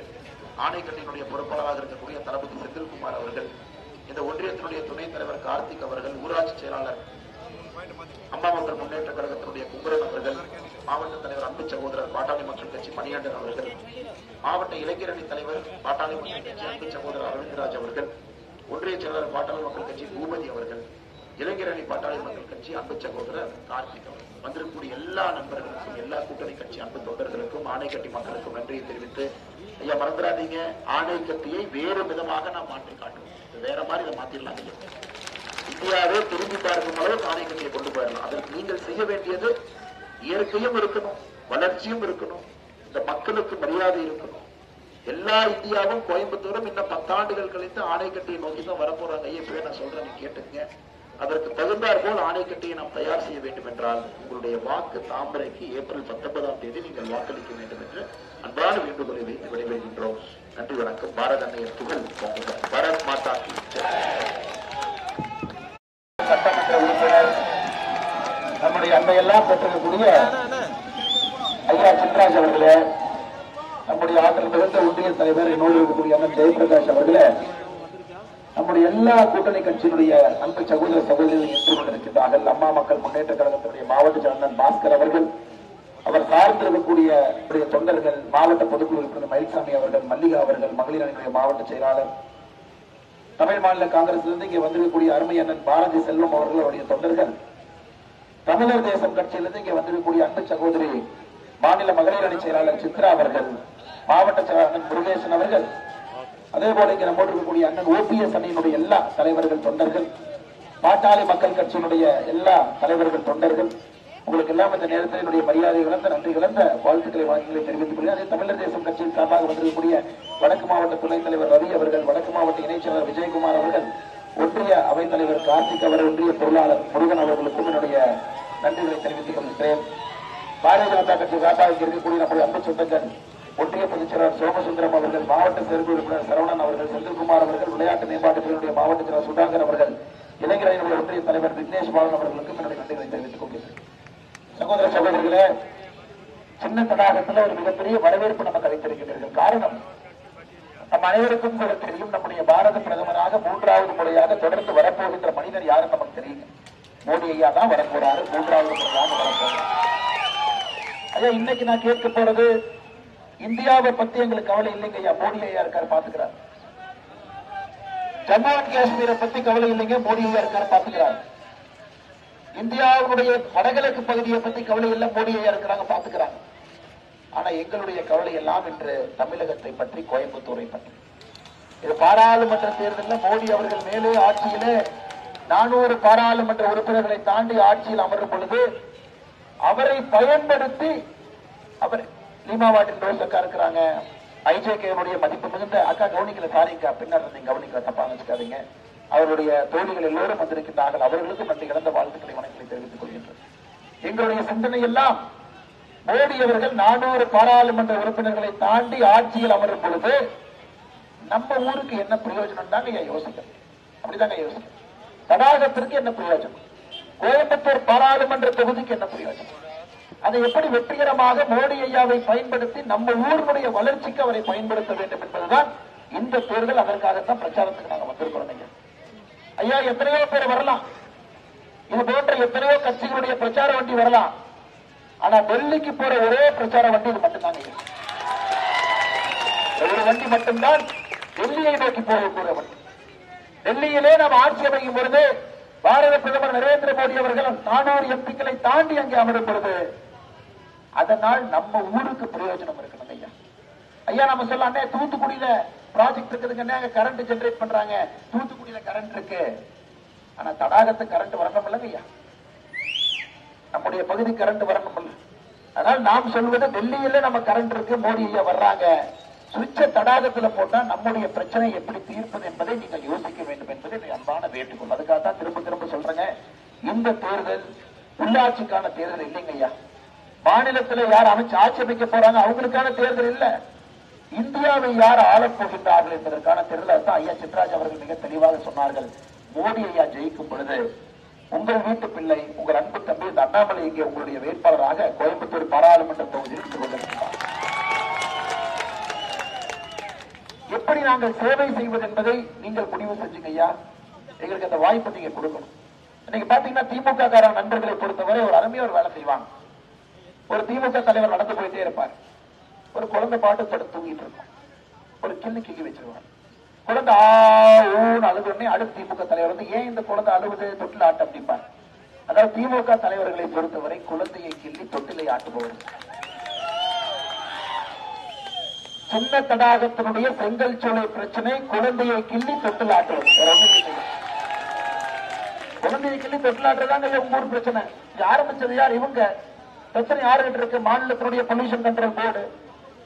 Speaker 1: ஆணைக்கட்டினுடைய பொறுப்பாளராக இருக்கக்கூடிய தளபதி செந்தில்குமார் அவர்கள், இந்த ஒன்றியத்தினுடைய துணைத் தலைவர் கார்த்திக் அவர்கள், ஊராட்சி செயலாளர் அம்மா மக்கள் முன்னேற்ற கழகத்தினுடைய குமரன் அவர்கள், மாவட்ட தலைவர் அன்பு சகோதரர் பாட்டாளி மக்கள் கட்சி மணிகண்டன் அவர்கள், மாவட்ட இளைஞரணி தலைவர் பாட்டாளி மக்கள் கட்சி அன்பு சகோதரர் அரவிந்த்ராஜ் அவர்கள், ஒன்றிய செயலாளர் பாட்டாளி மக்கள் கட்சி பூபதி அவர்கள், இளைஞரணி பாட்டாளி மக்கள் கட்சி அன்பு சகோதரர் கார்த்திக் அவர்கள், வந்திருக்கக்கூடிய எல்லா நண்பர்களுக்கும், எல்லா கூட்டணி கட்சி அன்பு தொண்டர்களுக்கும், ஆணைக்கட்டி மக்களுக்கும் நன்றியை தெரிவித்து, ஐயா மறந்துடாதீங்க, ஆணைக்கட்டியை வேறு விதமாக நாம் மாற்றி காட்டுவோம். வேற மாதிரி இதை மாத்திடலாம். இந்தியாவே திரும்பி பார்க்கும் அளவுக்கு ஆணைக்கட்டியை கொண்டு போயிடலாம். அதற்கு நீங்கள் செய்ய வேண்டியது இயற்கையும் இருக்கணும், வளர்ச்சியும் இருக்கணும், இந்த மக்களுக்கு மரியாதை இருக்கணும். எல்லா இந்தியாவும் கோயம்புத்தூரும் இன்னும் 10 ஆண்டுகள் கழித்து ஆணைக்கட்டியை நோக்கி தான் வரப்போறாங்க. இப்பவே நான் சொல்றேன், நீ கேட்டுங்க. அதற்கு தகுந்தாற் போல் ஆணைக்கட்டியை நாம் தயார் செய்ய வேண்டும் என்றால் உங்களுடைய வாக்கு தாமரைக்கு ஏப்ரல் 19ஆம் தேதி நீங்கள் வாக்களிக்க வேண்டும் என்று அன்பான வேண்டுகோளை வைத்து விடைபெறுகின்றோம். நன்றி, வணக்கம். பாரத அன்னையர் புகழ் பாரத் மாதா கி சட்டமன்ற உறுப்பினர் நம்முடைய அன்னையெல்லாம் பெற்றிருக்கக்கூடிய ஐயா சின்ராஜ் அவர்களே, நம்முடைய ஆற்றல் மிகுந்த ஒன்றிய தலைவர் என்னோடு இருக்கக்கூடிய அண்ணன் ஜெயபிரகாஷ் அவர்களே, நம்முடைய எல்லா கூட்டணி கட்சியினுடைய அன்பு சகோதர சகோதரிகள் என்று கொண்டிருக்கின்றார்கள். அம்மா மக்கள் முன்னேற்ற கழகத்தினுடைய மாவட்ட செயலாளர் பாஸ்கர் அவர்கள், அவர் சார்ந்திருக்கக்கூடிய தொண்டர்கள், மாவட்ட பொதுக்குழு உறுப்பினர் மயில்சாமி அவர்கள், மல்லிகா அவர்கள், மகளிர் அணியினுடைய மாவட்ட செயலாளர், தமிழ் மாநில காங்கிரசிலிருந்து இங்கே வந்திருக்கக்கூடிய அருமை அண்ணன் பாரதி செல்வம் அவர்கள், அவருடைய தொண்டர்கள், தமிழர் தேசம் கட்சியிலிருந்து இங்கே வந்திருக்கக்கூடிய அன்பு சகோதரி மாநில மகளிர் அணி செயலாளர் சித்ரா அவர்கள், மாவட்ட செயலாளர் முருகேசன் அவர்கள், அதே போல இங்கே நம்மோடு இருக்கக்கூடிய அண்ணன் ஓபிஎஸ் அணியினுடைய எல்லா தலைவர்கள் தொண்டர்கள், பாட்டாளி மக்கள் கட்சியினுடைய எல்லா தலைவர்கள் தொண்டர்கள், உங்களுக்கு எல்லாம் இந்த நேரத்தில் என்னுடைய மரியாதை கலந்த நன்றி கலந்த வாழ்த்துக்களை வாழ்த்துக்களை தெரிவித்துக் கொள்கிறேன். அதே தமிழர் தேசம் கட்சியின் சார்பாக வந்திருக்கக்கூடிய வடக்கு மாவட்ட துணைத் தலைவர் ரவி அவர்கள், வடக்கு மாவட்ட இணைச் செயலர் விஜயகுமார் அவர்கள், ஒன்றிய அவைத் தலைவர் கார்த்திக் அவர், ஒன்றிய பொருளாளர் முருகன் அவர்களுக்கும் என்னுடைய நன்றிகளை தெரிவித்துக் கொள்கிறேன். பாரதிய ஜனதா கட்சி சார்பாக இருக்கக்கூடிய நம்முடைய அன்பு சொந்தங்கள் ஒன்றிய பொதுச் செயலாளர் சோமசுந்தரம் அவர்கள், மாவட்ட செயற்குழு உறுப்பினர் சரவணன் அவர்கள், செந்தில்குமார் அவர்கள், விளையாட்டு மேம்பாட்டுத் துறையினுடைய மாவட்ட செயலர் சுதாகர் அவர்கள், இளைஞரணியினுடைய ஒன்றிய தலைவர் விக்னேஷ் பாலன் அவர்களுக்கும் என்னுடைய நன்றிகளை தெரிவித்துக் கொள்கிறேன். சகோதர சகோதரிகளே, சின்ன தடாகத்தில் ஒரு மிகப்பெரிய வரவேற்பு நமக்கு அளித்திருக்கிறீர்கள். காரணம், நம் அனைவருக்கும் கூட தெரியும், நம்முடைய பாரத பிரதமராக 3வது முறையாக தொடர்ந்து வரப்போகின்ற மனிதர் யாரும் நமக்கு தெரியும். மோடி ஐயா தான் வரப்போறாரு, 3வது முறையாக வரப்போறாரு. ஐயா, இன்னைக்கு நான் கேட்க போறது, இந்தியாவை பத்தி எங்களுக்கு கவலை இல்லைங்க ஐயா, மோடி ஐயா இருக்காரு பாத்துக்கிறார். ஜம்மு அண்ட் காஷ்மீரை பத்தி கவலை இல்லைங்க, மோடி ஐயா இருக்காரு பாத்துக்கிறார். இந்தியாவுடைய வடகிழக்கு பகுதியை பத்தி கவலை இல்லை, மோடி ஐயா இருக்கிறாங்க பாத்துக்கிறாங்க. ஆனா எங்களுடைய கவலை எல்லாம் இன்று தமிழகத்தை பற்றி, கோயம்புத்தூரை பற்றி. இது பாராளுமன்ற தேர்தலில் மோடி அவர்கள் மேலே ஆட்சியிலே 400 பாராளுமன்ற உறுப்பினர்களை தாண்டி ஆட்சியில் அமரும் பொழுது அவரை பயன்படுத்தி, அவர் லீமாவாட்டின் ரோஸ் அக்கா இருக்கிறாங்க, ஐஜேகேவுடைய மதிப்பு மிகுந்த அக்கா, கவனிக்கல, சாரிக்கா, பின்னர் நீங்க கவனிக்கல, தப்பா நினைச்சுக்காதீங்க. அவருடைய தோழிகள் எல்லோரும் வந்திருக்கின்றார்கள். அவர்களுக்கும் நன்றி கலந்த வாழ்த்துக்களை வணக்கங்களை தெரிவித்துக் கொள்கின்றனர். எங்களுடைய சிந்தனை எல்லாம் மோடி அவர்கள் 400 பாராளுமன்ற உறுப்பினர்களை தாண்டி ஆட்சியில் அமரும் பொழுது நம்ம ஊருக்கு என்ன பிரயோஜனம் தாங்க யோசிக்கணும். அப்படிதாங்க யோசிக்கணும். தடாகத்திற்கு என்ன பிரயோஜனம், கோயம்புத்தூர் பாராளுமன்ற தொகுதிக்கு என்ன பிரயோஜனம், அதை எப்படி வெற்றிகரமாக மோடி ஐயாவை பயன்படுத்தி நம்ம ஊருடைய வளர்ச்சிக்கு அவரை பயன்படுத்த வேண்டும் என்பதுதான் இந்த தேர்தல். அதற்காகத்தான் பிரச்சாரத்துக்கு நாங்கள் வந்திருக்கிறோம். ஐயா, எத்தனையோ பேர் வரலாம், இது போன்ற எத்தனையோ கட்சிகளுடைய பிரச்சார வண்டி வரலாம். ஆனா டெல்லிக்கு போற ஒரே பிரச்சார வண்டி இது மட்டும்தாங்க. ஒரு வண்டி மட்டும்தான் டெல்லியை நோக்கி போகக்கூடிய வண்டி. டெல்லியிலே நாம் ஆட்சி அமைக்கும் பொழுது பாரத பிரதமர் நரேந்திர மோடி அவர்கள் 400 எம்பிக்களை தாண்டி அங்கே அமரும் பொழுது அதனால் நம்ம ஊருக்கு பிரயோஜனம் இருக்கணும். ஐயா ஐயா நம்ம சொல்லலாம், தூத்துக்குடியில ப்ராஜெக்ட் இருக்குதுங்க, கரண்ட் ஜெனரேட் பண்றாங்க, தூத்துக்குடியில கரண்ட் இருக்கு. ஆனா தடாகத்துக்கு கரண்ட் வரணும் இல்லைங்க ஐயா, நம்முடைய பகுதி கரண்ட் வரணும் இல்ல. அதனால நாம் சொல்வது, டெல்லியில நம்ம கரண்ட் இருக்கு, மோடி ஐயா வர்றாங்க, சுவிட்ச தடாகத்துல போட்டா நம்முடைய பிரச்சனை எப்படி தீர்ப்பது என்பதை நீங்கள் யோசிக்க வேண்டும் என்பதை அன்பான வேண்டுகோள். அதுக்காகத்தான் திரும்ப திரும்ப சொல்றேங்க, இந்த தேர்தல் உள்ளாட்சிக்கான தேர்தல் இல்லைங்க ஐயா. மாநிலத்தில் யார் ஆட்சி அமைக்க போறாங்க அவங்களுக்கான தேர்தல் இல்ல, இந்தியாவை யார் ஆளப் போகின்றார்கள் என்பதற்கான தேர்தல் தான். ஐயா சின்ராஜ் அவர்கள் மிக தெளிவாக சொன்னார்கள், மோடி ஐயா ஜெயிக்கும் பொழுது உங்கள் வீட்டு பிள்ளை, உங்கள் அன்பு தம்பி இந்த அண்ணாமலை இங்கே உங்களுடைய வேட்பாளராக கோயம்புத்தூர் பாராளுமன்ற தொகுதியில் இருந்து கொண்டிருக்கிறார். எப்படி நாங்கள் சேவை செய்வது என்பதை நீங்கள் முடிவு செஞ்சுங்க ஐயா, எங்களுக்கு அந்த வாய்ப்பை நீங்க கொடுக்கணும். இன்னைக்கு பாத்தீங்கன்னா திமுக கார நண்பர்களை பொறுத்தவரை ஒரு அருமையா ஒரு வேலை செய்வாங்க. ஒரு திமுக தலைவர் நடந்து போயிட்டே இருப்பார், ஒரு குழந்தை பாட்டு படுத்து தூங்கிட்டு இருக்கும், ஒரு கிள்ளி வச்சிருவாங்க. குழந்தை ஆன்னு அழுகுறனே அடுத்த திமுக தலைவர் வந்து, ஏன் இந்த குழந்தை அழுகுது, தொட்டில் ஆட்ட அப்படிப்பார். அதாவது திமுக தலைவர்களை பொறுத்தவரை குழந்தையை கிள்ளி தொட்டிலை ஆட்டுபவர். சின்ன தடாகத்தினுடைய செங்கல் சோலை பிரச்சனை குழந்தையை கிள்ளி தொட்டில் ஆட்டுவது. குழந்தையை கிள்ளி தொட்டில் ஆட்டுறதாங்க உங்க ஊர் பிரச்சனை. ஆரம்பிச்சது யார்? இவங்க. பிரச்சனை யாருகிட்ட இருக்கு? மாநிலத்தினுடைய பொல்யூஷன் கண்ட்ரோல் போர்டு.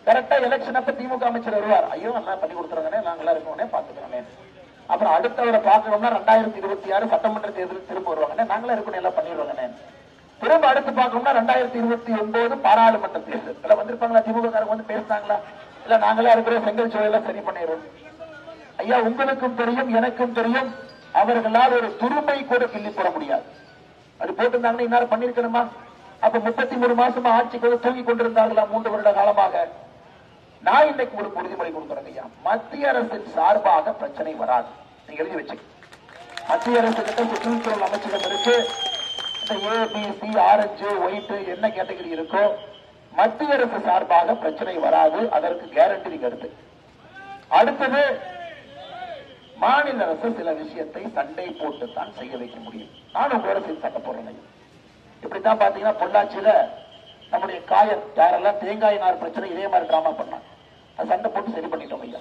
Speaker 1: கரெக்டா எலெக்ஷன் அப்ப திமுக அமைச்சர் வருவார், ஐயோ எல்லாம் பண்ணி கொடுத்துறாங்கன்னே, நாங்களா இருக்கோன்னே பாத்துக்கிறோன்னே. அப்புறம் அடுத்தவரை பார்க்கணும்னா 2026 சட்டமன்ற தேர்தல் திரும்ப வருவாங்கன்னே, நாங்களா இருக்கணும் எல்லாம் பண்ணிடுவாங்கன்னே. திரும்ப அடுத்து பார்க்கணும்னா 2029 பாராளுமன்ற தேர்தல். எல்லாம் வந்திருப்பாங்களா? திமுக காரங்க வந்து பேசினாங்களா? இல்ல நாங்களா இருக்கிற செங்கல் சோலையெல்லாம் சரி பண்ணிடுறோம். ஐயா உங்களுக்கும் தெரியும், எனக்கும் தெரியும், அவர்களால் ஒரு துருமை கூட கிள்ளி போட முடியாது. அது போட்டிருந்தாங்கன்னா இன்னாரும் பண்ணிருக்கணுமா? அப்ப 33 மாசமா ஆட்சிக்கு தூங்கி கொண்டிருந்தார்களா 3 வருட காலமாக? நான் இன்னைக்கு ஒரு உறுதிமொழி கொடுக்குறேன் ஐயா, மத்திய அரசின் சார்பாக பிரச்சனை வராது. நீங்க எழுதி வச்சு, மத்திய அரசு கிட்ட சுற்றுச்சூழல் அமைச்சகம் இருக்கு, இந்த ஏபிசி ஆரஞ்சு ஒயிட் என்ன கேட்டகரி இருக்கோ மத்திய அரசு சார்பாக பிரச்சனை வராது, அதற்கு கேரண்டி நீங்க எடுத்து. அடுத்தது மாநில அரசு சில விஷயத்தை சண்டை போட்டுத்தான் செய்ய வைக்க முடியும். நான் உங்களோட சேர்ந்து சட்டை போடுறேன். இப்படித்தான் பாத்தீங்கன்னா பொள்ளாச்சியில நம்முடைய காயர் யாரெல்லாம் தேங்காய் நார் பிரச்சனை இதே மாதிரி டிராமா பண்ணாங்க, அது சண்டை போட்டு சரி பண்ணிட்டோம் ஐயா.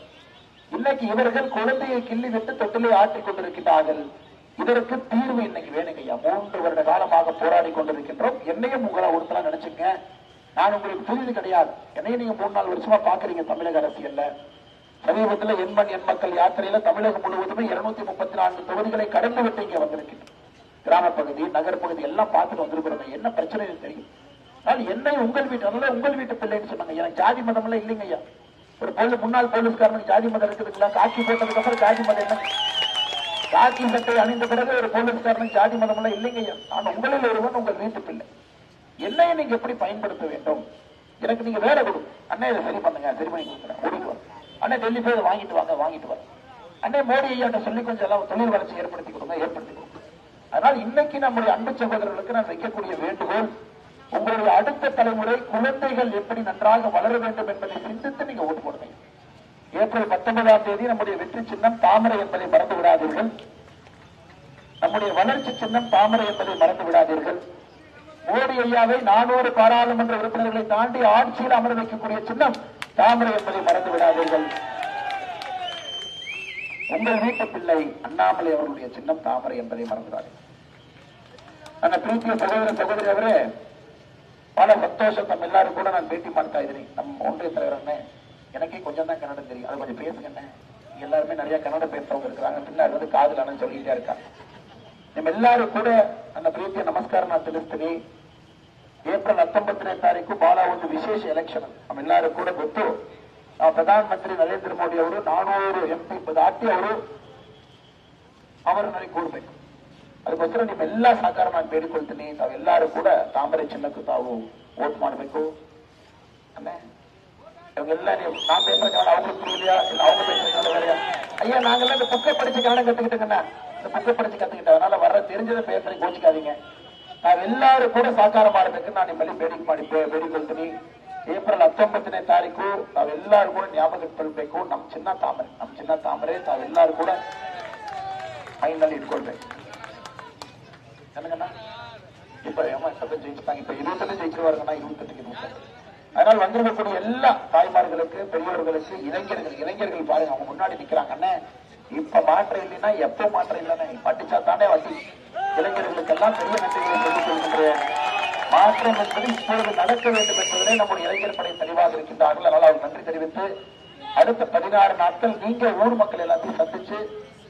Speaker 1: இன்னைக்கு இவர்கள் குழந்தையை கிள்ளி விட்டு தொட்டிலை ஆட்டிக் கொண்டிருக்கிறார்கள். இதற்கு தீர்வு இன்னைக்கு வேணுங்க ஐயா. 3 வருட காலமாக போராடி கொண்டிருக்கின்றோம். என்னையும் உங்களை ஒருத்தர நினைச்சுங்க, நான் உங்களுக்கு புரியுது கிடையாது. என்னையும் நீங்க 3-4 வருஷமா பாக்குறீங்க தமிழக அரசியல்ல. சமீபத்தில் எண்மண் எண் மக்கள் யாத்திரையில தமிழகம் முழுவதுமே 234 தொகுதிகளை கடந்து விட்டு இங்க வந்திருக்கின்றோம். கிராம பகுதி நகர் பகுதி எல்லாம் பார்த்துட்டு வந்திருக்கிறோம். என்ன பிரச்சனை தெரியும். என்னை உங்கள் வீட்டு அதனால உங்கள் வீட்டு பிள்ளைன்னு சொன்னாங்க. எனக்கு ஜாதி மதம் எல்லாம் இல்லைங்க ஐயா. ஒரு முன்னாள் போலீஸ்காரனுக்கு ஜாதி மதம் இருக்குதுங்களா? காக்கி போட்டதுக்கு அப்புறம் ஜாதி மதம் என்ன? காக்கி சட்டை அணிந்த பிறகு ஒரு போலீஸ்காரனுக்கு ஜாதி மதம் எல்லாம் இல்லைங்க ஐயா. நான் உங்களில் ஒருவன், உங்கள் வீட்டு பிள்ளை. என்னைய நீங்க எப்படி பயன்படுத்த வேண்டும், எனக்கு நீங்க வேலை கொடுங்க. அண்ணே இதை சரி பண்ணுங்க, சரி பண்ணி கொடுக்குறேன், ஓடிட்டு வர. அண்ணே டெல்லி போய் வாங்கிட்டு வாங்க, வாங்கிட்டு வர. அண்ணே மோடி ஐயாட்ட சொல்லி கொஞ்சம் எல்லாம் தொழில் வளர்ச்சி ஏற்படுத்தி கொடுங்க, ஏற்படுத்தி கொடுங்க. அதனால் இன்னைக்கு நம்முடைய அன்பு சகோதரர்களுக்கு நான் வைக்கக்கூடிய வேண்டுகோள், உங்களுடைய அடுத்த தலைமுறை குழந்தைகள் எப்படி நன்றாக வளர வேண்டும் என்பதை சிந்தித்து நீங்க ஓட்டு போடுங்க. ஏப்ரல் 19ஆம் தேதி நம்முடைய வெற்றி சின்னம் தாமரை என்பதை மறந்து விடாதீர்கள். நம்முடைய வளர்ச்சி சின்னம் தாமரை என்பதை மறந்து விடாதீர்கள். மோடி ஐயாவை 400 பாராளுமன்ற உறுப்பினர்களை தாண்டி ஆட்சியில் அமர வைக்கக்கூடிய சின்னம் தாமரை என்பதை மறந்து விடாதீர்கள். உங்கள் வீட்டு பிள்ளை அண்ணாமலை அவர்களுடைய சின்னம் தாமரை என்பதை மறந்துடாதீர்கள். ನನ್ನ ಪ್ರೀತಿಯ ಸಹೋದರ ಸಹೋದರಿ ಅವರೇ, ಬಹಳ ಸಂತೋಷ. ತಮ್ಮ ಎಲ್ಲರೂ ಕೂಡ ನಾನು ಭೇಟಿ ಮಾಡ್ತಾ ಇದ್ದೀನಿ. ನಮ್ಮ ஒன்றிய தலைவரண்ணே, எனக்கே கொஞ்சம் தான் கன்னடம் தெரியும், அது கொஞ்சம் பேசுங்கண்ணே. எல்லாருமே நிறைய கன்னடம் பேசுறவங்க இருக்கிறாங்க, பின்னாடி வந்து காதலானு சொல்லிட்டே இருக்காங்க. ನಿಮ್ಮ ಎಲ್ಲರೂ ಕೂಡ ನನ್ನ ಪ್ರೀತಿಯ ನಮಸ್ಕಾರ ನಾನು ತಿಳಿಸ್ತೀನಿ. ಏಪ್ರಿಲ್ 19ನೇ ತಾರೀಕು ಬಹಳ ಒಂದು ವಿಶೇಷ ಎಲೆಕ್ಷನ್. ನಮ್ಮೆಲ್ಲರೂ ಕೂಡ ಗೊತ್ತು, ನಾವು ಪ್ರಧಾನ ಮಂತ್ರಿ ನರೇಂದ್ರ ಮೋದಿ ಅವರು 400 MP ದಾಟಿ ಅವರು ನನಗೆ ಕೂಡಬೇಕು. ಅದಕ್ಕೋಸ್ಕರ ನಿಮ್ಮೆಲ್ಲ ಸಹಕಾರ ನಾನು ಬೇಡಿಕೊಳ್ತೀನಿ. ತಾವೆಲ್ಲರೂ ಕೂಡ ತಾಮರೆ ಚಿನ್ನಕ್ಕೂ ತಾವು ಓಟ್ ಮಾಡಬೇಕು. இவங்க எல்லாம் நான் பேசுற கன்னடம் அவங்களுக்கு புரியலையா, இல்ல அவங்க பேசுற கன்னடம் வேறையா? ஐயா, நாங்கெல்லாம் இந்த புக்கை படிச்சு கன்னடம் கத்துக்கிட்டோங்கண்ணா, இந்த புக்கை படிச்சு கத்துக்கிட்டோம். அதனால வர தெரிஞ்சதை பேசுறேன், கோச்சிக்காதீங்க. ನಾವು ಎಲ್ಲರೂ ಕೂಡ ಸಹಕಾರ ಮಾಡಬೇಕು. ನಾನು ನಿಮ್ಮಲ್ಲಿ ಬೇಡಿಕೊಳ್ತೀನಿ. ಏಪ್ರಿಲ್ 19ನೇ ತಾರೀಕು ನಾವೆಲ್ಲರೂ ಕೂಡ ಜ್ಞಾಪಕಕ್ಕೆ ನಮ್ಮ ಚಿನ್ನ ತಾಮರೆ ತಾವೆಲ್ಲರೂ ಕೂಡ ಮೈಂಡ್ನಲ್ಲಿ ಇಟ್ಕೊಳ್ಬೇಕು. என்னங்கண்ணா, இப்ப ஜெயிச்சுட்டாங்க, இப்ப 28 ஜெயிச்சிருவாருங்கண்ணா, 28. அதனால் வந்திருக்கக்கூடிய எல்லா தாய்மார்களுக்கு, பெரியவர்களுக்கு, இளைஞர்கள் பாருங்க, அவங்க முன்னாடி நிக்கிறாங்க. அண்ணே, இப்ப மாற்றம் இல்லைன்னா எப்ப மாற்றம் இல்லைன்னா படிச்சா தானே வட்டி. இளைஞர்களுக்கெல்லாம் பெரிய நன்றிகளை சொல்லிக் கொள்கின்றேன். மாற்றம் என்பது இப்பொழுது நடக்க வேண்டும் என்பதிலே நம்முடைய இளைஞர் படை தெளிவாக இருக்கின்றார்கள். அதனால் அவர் நன்றி தெரிவித்து, அடுத்த 16 நாட்கள் நீங்க ஊர் மக்கள் எல்லாத்தையும் சந்திச்சு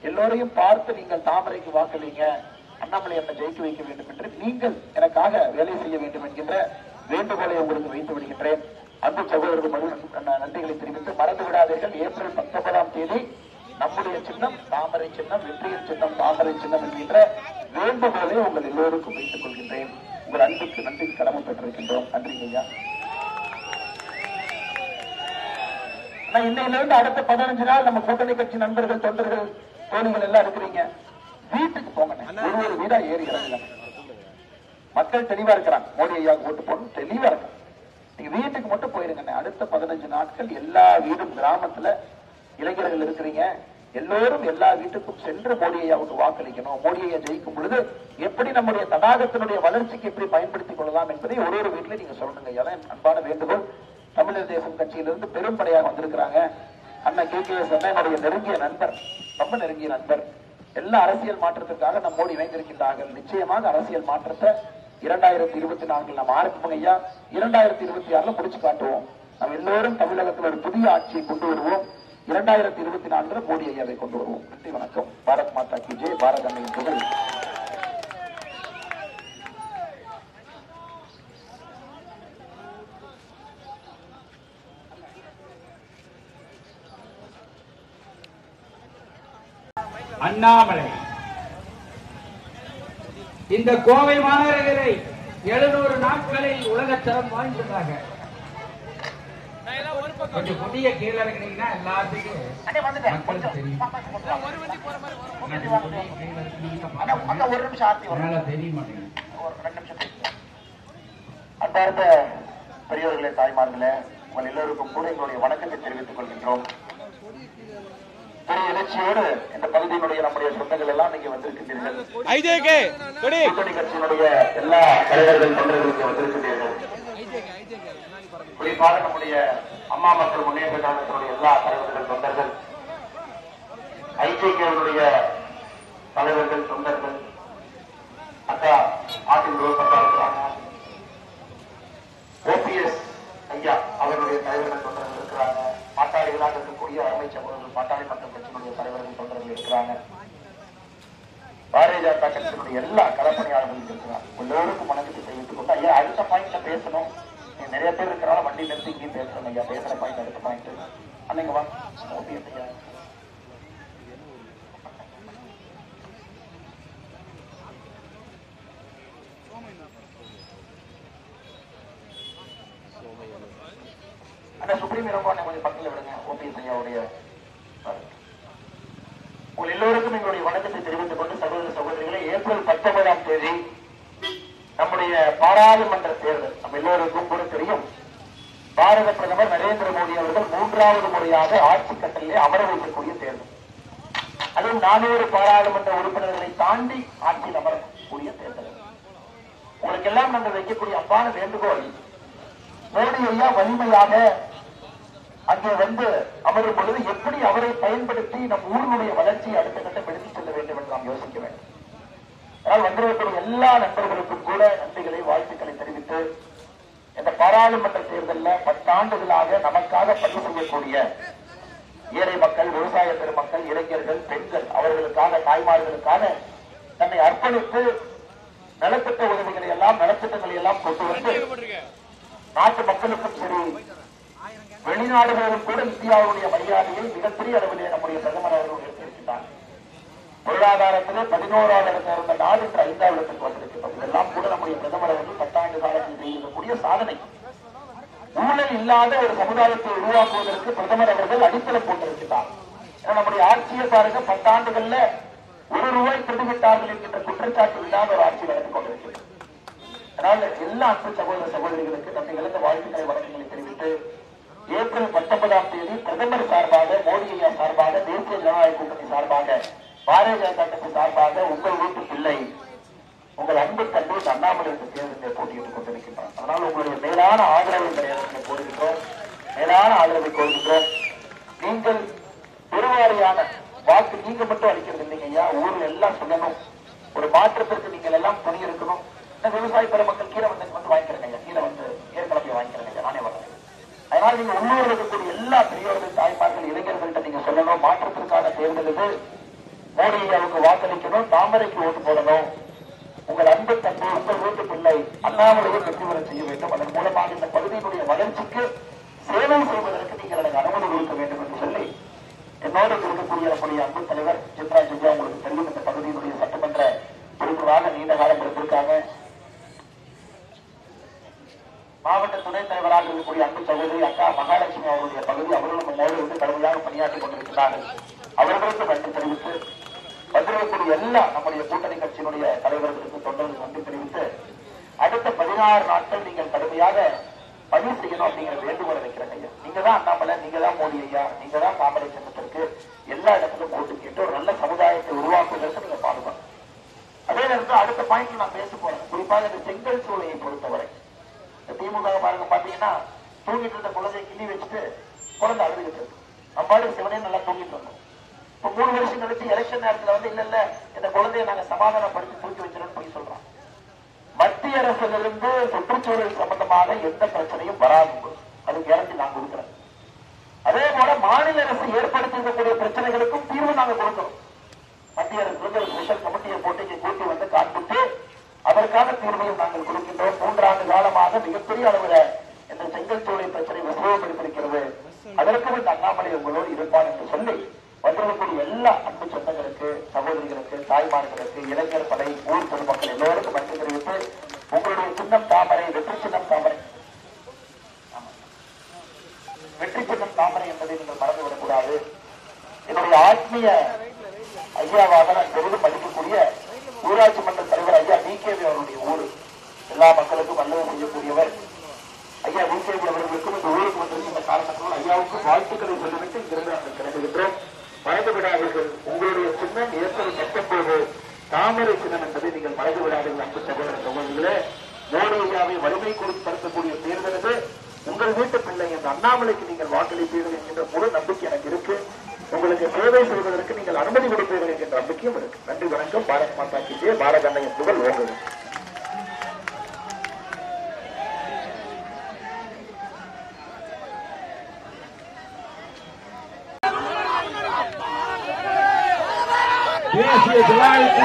Speaker 1: எல்லோரையும் பார்த்து நீங்கள் தாமரைக்கு வாக்களிங்க, அண்ணாமலை என்ன ஜெயிக்க வைக்க வேண்டும் என்று நீங்கள் எனக்காக வேலை செய்ய வேண்டும் என்கின்ற வேண்டுகோளை உங்களுக்கு வைத்து விடுகின்றேன். அன்பு சகோதரர்கள் நன்றிகளை தெரிவித்து மறந்து விடாதீர்கள். ஏப்ரல் 19ஆம் தேதி நம்முடைய சின்னம் தாமரை சின்னம், வெற்றியின் சின்னம் தாமரை சின்னம் என்கின்ற வேண்டுகோளை உங்கள் எல்லோருக்கும் வைத்துக் கொள்கின்றேன். உங்கள் அன்புக்கு நன்றிக்கு கடமை பெற்றிருக்கின்றோம். நன்றிங்க ஐயா. இன்னையிலிருந்து அடுத்த 15 நாள் நம்ம கூட்டணி கட்சி நண்பர்கள், தொண்டர்கள், தோழிகள் எல்லாம் இருக்கிறீங்க. வீட்டுக்கு போங்க, ஒரு வீடா ஏறி இறங்குங்க. மக்கள் தெளிவா இருக்கிறாங்க, மோடி ஐயாவுக்கு ஓட்டு போடணும் தெளிவா இருக்காங்க. நீங்க வீட்டுக்கு மட்டும் போயிருங்க. அடுத்த 15 நாட்கள் எல்லா வீடும், கிராமத்துல இளைஞர்கள் இருக்கிறீங்க, எல்லோரும் எல்லா வீட்டுக்கும் சென்று மோடி ஐயாவுக்கு வாக்களிக்கணும். மோடி ஐயா ஜெயிக்கும் பொழுது எப்படி நம்முடைய தடாகத்தினுடைய வளர்ச்சிக்கு எப்படி பயன்படுத்திக் கொள்ளலாம் என்பதை ஒரு வீட்டில் நீங்க சொல்லணுங்க. அதான் அன்பான வேண்டுகோள். தமிழர் தேசம் கட்சியிலிருந்து பெரும்படையாக வந்திருக்கிறாங்க. அண்ணன் KKS அண்ணா என்னுடைய நெருங்கிய நண்பர், ரொம்ப நெருங்கிய நண்பர். எல்லா அரசியல் மாற்றத்திற்காக நம்மோடு இணைந்திருக்கின்றார்கள். நிச்சயமாக அரசியல் மாற்றத்தை 2024 நம்ம ஆரம்பிப்போம் ஐயா. 2026 முடிச்சு காட்டுவோம். நம்ம எல்லோரும் தமிழகத்தில் ஒரு புதிய ஆட்சியை கொண்டு வருவோம். 2024 மோடி ஐயாவை கொண்டு வருவோம். நன்றி, வணக்கம். பாரத் மாதா கி ஜெய். பாரத் அன்னையின் புகழ்.
Speaker 2: அண்ணாமலை இந்த கோவை மாநகரை 700 நாட்களில் உலகத்தரம் வாய்ந்ததாக கொஞ்சம் புதிய கீழே இருக்கிறீங்கன்னா எல்லாத்துக்கும் தெரியும்.
Speaker 1: அன்பார்ந்த பெரியவர்களே, தாய்மார்களே, உங்கள் எல்லோருக்கும் கூட எங்களுடைய வணக்கத்தை தெரிவித்துக் கொள்கின்றோம். பெரிய எழுச்சியோடு இந்த பகுதியினுடைய நம்முடைய சொந்தங்கள் எல்லாம் நீங்க வந்திருக்கின்றீர்கள். கூட்டணி கட்சியினுடைய எல்லா தலைவர்கள் தொண்டர்களுக்கு வந்திருக்கின்றீர்கள். குறிப்பாக நம்முடைய அம்மா மக்கள் முன்னேற்ற கழகத்தினுடைய எல்லா தலைவர்கள், தொண்டர்கள், IJK-வுடைய தலைவர்கள், தொண்டர்கள், அக்கா ஆட்டின் ரோசக்கா இருக்கிறாங்க, OPS ஐயா அவர்களுடைய தலைவர்கள், தொண்டர்கள் இருக்கிறாங்க, பாட்டாளிகளாக இருக்கக்கூடிய அருமை சகோதரர்கள், பாட்டாளி மக்கள் கட்சியினுடைய தலைவர்கள், தொண்டர்கள் இருக்கிறாங்க, பாரதிய ஜனதா கட்சியினுடைய எல்லா களப்பணியாளர்களும் இருக்கிறாங்க. எல்லோருக்கும் வணக்கத்தை தெரிவித்துக் கொண்டு ஐயா அடுத்த பாயிண்ட்ல பேசணும். நிறைய பேர் இருக்கிறாங்க, வண்டி நிறுத்தி இங்கேயும் பேசுறோம் ஐயா. பேசுற பாயிண்ட் அடுத்த பாயிண்ட் அன்னைங்க வா. OPS ஐயா எல்லோரும் இறங்குவாங்க, கொஞ்சம் பக்கத்தில் விடுங்க. ஓபிஎஸ் ஐயாவுடைய உங்கள் எல்லோருக்கும் எங்களுடைய வணக்கத்தை தெரிவித்துக் கொண்டு சகோதர சகோதரிகளை ஏப்ரல் 19ஆம் தேதி நம்முடைய பாராளுமன்ற தேர்தல் நம்ம எல்லோருக்கும் கூட தெரியும். பாரத பிரதமர் நரேந்திர மோடி அவர்கள் 3வது முறையாக ஆட்சி கட்டளிலே அமர வைக்கக்கூடிய தேர்தல். அதுவும் 400 பாராளுமன்ற உறுப்பினர்களை தாண்டி ஆட்சியில் அமரக்கூடிய தேர்தல். உங்களுக்கு எல்லாம் நாங்கள் வைக்கக்கூடிய அன்பான வேண்டுகோள், மோடி ஐயா வலிமையாக அங்கே வந்து அமரும் பொழுது எப்படி அவரை பயன்படுத்தி நம் ஊரினுடைய வளர்ச்சியை அடுத்த கட்டம் எடுத்துச் செல்ல வேண்டும் என்று நாம் யோசிக்க வேண்டும். அதனால் வந்திருக்கக்கூடிய எல்லா நண்பர்களுக்கும் கூட நன்றிகளை வாழ்த்துக்களை தெரிவித்து, இந்த பாராளுமன்ற தேர்தலில் 10 ஆண்டுகளாக நமக்காக பதிவு செய்யக்கூடிய ஏழை மக்கள், விவசாய பெருமக்கள், இளைஞர்கள், பெண்கள், அவர்களுக்காக தாய்மார்களுக்காக தன்னை அர்ப்பணித்து நலத்திட்ட உதவிகளை எல்லாம் நலத்திட்டங்களை எல்லாம் கொண்டு வந்து நாட்டு மக்களுக்கும் சரி வெளிநாடுகளிலும் கூட இந்தியாவுடைய மரியாதையை மிகப்பெரிய அளவிலே நம்முடைய பிரதமர் அவர்கள் எடுத்திருக்கிறார். பொருளாதாரத்திலே 11வது இடத்தில் இருந்த நாடு இன்று 5வது இடத்துக்கு வந்திருக்கிறது. இதெல்லாம் கூட நம்முடைய பிரதமர் அவர்கள் 10 ஆண்டு காலத்தில் செய்திருக்கக்கூடிய சாதனை. ஊழல் இல்லாத ஒரு சமுதாயத்தை உருவாக்குவதற்கு பிரதமர் அவர்கள் அடித்தளம் போட்டிருக்கிறார். நம்முடைய ஆட்சியை பாருங்க, 10 ஆண்டுகள்ல ₹1 திருடிவிட்டார்கள் என்கின்ற குற்றச்சாட்டு இல்லாத ஒரு ஆட்சி நடந்து கொண்டிருக்கிறது. அதனால எல்லா அன்பு சகோதர சகோதரிகளுக்கு நன்றி கலந்த வாழ்த்துக்களை வழக்கங்களை தெரிவித்து, ஏப்ரல் 19ஆம் தேதி பிரதமர் சார்பாக, மோடி ஐயா சார்பாக, தேசிய ஜனநாயக கூட்டணி சார்பாக, பாரதிய ஜனதா கட்சி சார்பாக உங்கள் வீட்டு பிள்ளை, உங்கள் அன்பு தம்பி அண்ணாமலைக்கு தேர்தலை போட்டியிட்டுக் கொண்டிருக்கின்றார். அதனால் உங்களுடைய மேலான ஆதரவை கோருகின்றோம், மேலான ஆதரவை கோருகின்றோம். நீங்கள் பெருவாரியான வாக்கு நீங்க மட்டும் அளிக்கிறது இல்லைங்க ஐயா, ஊரில் எல்லாம் சொல்லணும். ஒரு மாற்றத்திற்கு நீங்கள் எல்லாம் துணி இருக்கணும். விவசாய பெருமக்கள் கீழே வந்து வாங்கிக்கிறேங்க ஐயா, கீழே வந்து ஏற்கனவே வாங்கிக்கிறேங்க ஐயா, நானே வரேன். அதனால் நீங்க உள்ளூர் இருக்கக்கூடிய எல்லா பெரியவர்கள், தாய்மார்கள், இளைஞர்கள்ட்ட நீங்க சொல்லணும், மாற்றத்திற்கான தேர்தல் இது, மோடி ஐயாவுக்கு வாக்களிக்கணும், தாமரைக்கு ஓட்டு போடணும். உங்கள் அன்பு தம்பி, உங்கள் வீட்டு பிள்ளை அண்ணாமலையில் வெற்றி பெற செய்ய வேண்டும். அதன் மூலமாக இந்த பகுதியினுடைய வளர்ச்சிக்கு சேவை செய்வதற்கு நீங்கள் எனக்கு அனுமதி கொடுக்க வேண்டும் என்று சொல்லி, என்னோடு இருக்கக்கூடிய நம்முடைய அன்பு தலைவர் சித்ராஜ் ஐயா, உங்களுக்கு தெரியும், இந்த பகுதியினுடைய சட்டமன்ற உறுப்பினராக நீண்ட காலம் இருந்திருக்காங்க. மாவட்ட துணைத் தலைவராக இருக்கக்கூடிய அன்பு சகோதரி அக்கா மகாலட்சுமி அவருடைய பகுதி, அவர்களும் நம்மோடு இருந்து கடுமையாக பணியாற்றிக் கொண்டிருக்கிறார்கள். அவர்களுக்கு நன்றி தெரிவித்து, வந்திருக்கக்கூடிய எல்லா நம்முடைய கூட்டணி கட்சியினுடைய தலைவர்களுக்கு தொண்டர்களுக்கு நன்றி தெரிவித்து, அடுத்த 16 நாட்கள் நீங்கள் கடுமையாக பணி செய்யணும் அப்படிங்கிற வேண்டுகோளை வைக்கிறேன் ஐயா. நீங்க தான் அண்ணாமலை, நீங்க தான் மோடி ஐயா, நீங்க தான் தாமரை சின்னத்திற்கு எல்லா இடத்திலும் போட்டு கேட்டு ஒரு நல்ல சமுதாயத்தை உருவாக்குவதற்கு நீங்க பாடுபடும். அதே நேரத்தில் அடுத்த பாயிண்ட் நான் பேச போறேன். குறிப்பாக இந்த செங்கல் சூளையை பொறுத்தவரை திமுக பாருங்க, பாத்தீங்கன்னா தூங்கிட்டு இருந்த குழந்தையை கிள்ளி வச்சுட்டு குழந்தை அழுதுகிட்டு இருக்கு. நம்மளும் சிவனே நல்லா தூங்கிட்டு இருந்தோம். இப்ப 3 வருஷம் கழிச்சு எலெக்ஷன் நேரத்தில் வந்து இல்ல இந்த குழந்தைய நாங்க சமாதானப்படுத்தி தூக்கி வச்சிடணும் போய் சொல்றோம். மத்திய அரசிலிருந்து சுற்றுச்சூழல் சம்பந்தமாக எந்த பிரச்சனையும் வராது, அது கேரண்டி நான் கொடுக்கிறேன். அதே போல மாநில அரசு ஏற்படுத்தி இருக்கக்கூடிய பிரச்சனைகளுக்கும் தீர்வு நாங்க கொடுக்கிறோம். மத்திய அரசு வந்து ஒரு ஸ்பெஷல் கமிட்டியை போட்டு இங்கே கூட்டி வந்து காண்பித்து அதற்கான தீர்வையும் நாங்கள் கொடுக்கின்றோம். 3 ஆண்டு காலமாக மிகப்பெரிய அளவில் இந்த செங்கல் சூளை பிரச்சனை விசுவப்படுத்திருக்கிறது. அதற்கு இந்த அண்ணாமலை உங்களோடு இருப்பான் என்று சொல்லி வந்திருக்கக்கூடிய எல்லா அன்பு சொந்தங்களுக்கு, சகோதரிகளுக்கு, தாய்மார்களுக்கு, இளைஞர் படை, ஊர் பொதுமக்கள் எல்லோருக்கும் நன்றி தெரிவித்து, உங்களுடைய சின்னம் தாமரை, வெற்றி சின்னம் தாமரை, வெற்றி சின்னம் தாமரை என்பதை நீங்கள் மறந்துவிடக்கூடாது. என்னுடைய ஆத்மீய ஐயாவாக நான் பெரிதும் மதிக்கக்கூடிய ஊராட்சி மன்ற தலைவர் ஐயா விகேவி அவருடைய ஊர், எல்லா மக்களுக்கும் நல்லது செய்யக்கூடியவர் ஐயா விகேவி அவர்களுக்கும் இந்த ஊருக்கு வந்திருக்கின்ற காரணத்தால் ஐயாவுக்கும் வாழ்த்துக்களை சொல்லிவிட்டு இங்கிருந்து நாங்கள் கிளம்புகின்றோம். மறந்து விடாதீர்கள், உங்களுடைய சின்னம் ஏப்ரல் 19 தாமரை சின்னம் என்பதை நீங்கள் மறந்து விடாதீர்கள். அன்பு சகோதர சகோதரிகளே, மோடி ஐயாவை வலிமை கொடுக்கக்கூடிய தேர்தலுக்கு உங்கள் வீட்டு பிள்ளை இந்த அண்ணாமலைக்கு நீங்கள் வாக்களிப்பீர்கள் என்கின்ற முழு நம்பிக்கை எனக்கு இருக்கு. உங்களுக்கு சேவை செய்வதற்கு நீங்கள் அனுமதி கொடுப்பீர்கள் என்கின்ற நம்பிக்கையும் இருக்கு. நன்றி, வணக்கம். பாரத் மாதா கி ஜெய். பாரத அன்னையின் புகழ் ஓங்குது.
Speaker 3: தேசிய ஜனநாயக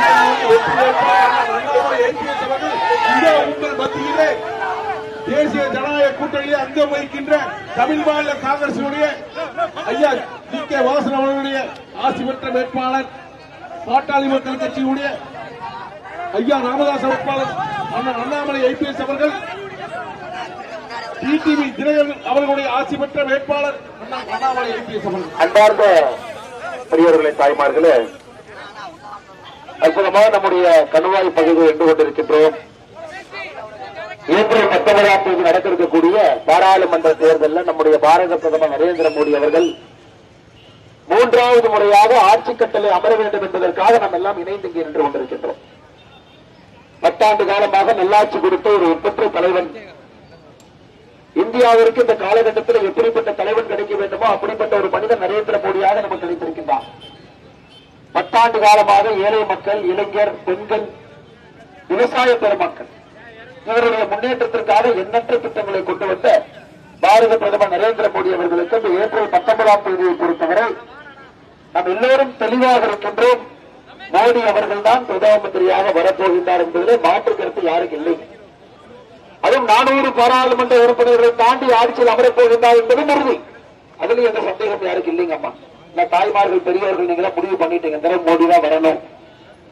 Speaker 3: உங்கள் மத்தியிலே தேசிய ஜனநாயக கூட்டணியை அங்கம் வகிக்கின்ற தமிழ் மாநில காங்கிரசினுடைய ஐயா டி.கே. வாசன் அவர்களுடைய ஆசி பெற்ற வேட்பாளர், பாட்டாளி மக்கள் கட்சியினுடைய ஐயா ராமதாஸ் வேட்பாளர் அண்ணாமலை ஐபிஎஸ் அவர்கள் டிடிவி தினகரன் அவர்களுடைய ஆட்சி பெற்ற வேட்பாளர் அண்ணாமலை ஐபிஎஸ் அவர்கள்.
Speaker 1: அன்பார்ந்த பெரியவர்களை, தாய்மார்களே, அற்புதமாக நம்முடைய கணுவாய் பகுதியில் நின்று கொண்டிருக்கின்றோம். ஏப்ரல் 19ஆம் தேதி நடக்க இருக்கக்கூடிய பாராளுமன்ற தேர்தலில் நம்முடைய பாரத பிரதமர் நரேந்திர மோடி அவர்கள் 3வது முறையாக ஆட்சி கட்டளை அமர வேண்டும் என்பதற்காக நாம் எல்லாம் இணைந்து இங்கே நின்று கொண்டிருக்கின்றோம். 10 ஆண்டு காலமாக நல்லாட்சி கொடுத்த ஒரு ஒப்பற்ற தலைவன் இந்தியாவிற்கு இந்த காலகட்டத்தில் எப்படிப்பட்ட தலைவன் கிடைக்க வேண்டுமோ அப்படிப்பட்ட ஒரு மனிதன் நரேந்திர மோடியாக நமக்கு கிடைத்திருக்கின்றார். 10 ஆண்டு காலமாக ஏழை மக்கள், இளைஞர், பெண்கள், விவசாய பெருமக்கள் இவருடைய முன்னேற்றத்திற்காக எண்ணற்ற திட்டங்களை கொண்டு வந்த பாரத பிரதமர் நரேந்திர மோடி அவர்களுக்கு இந்த ஏப்ரல் 19ஆம் தேதியை பொறுத்தவரை நாம் எல்லோரும் தெளிவாக இருக்கின்றோம். மோடி அவர்கள் தான் பிரதம மந்திரியாக வரப்போகின்றார் என்பதிலே மாற்று கருத்து யாருக்கு இல்லை. அதுவும் 400 பாராளுமன்ற உறுப்பினர்களை தாண்டி ஆட்சியில் அமரப் போகின்றார் என்பதும் உறுதி. அதுல எந்த சந்தேகம் யாருக்கு இல்லைங்க. அம்மா, தாய்மார்கள், பெரியவர்கள், நீங்களா முடிவு பண்ணிட்டீங்க, மோடி தான் வரணும்.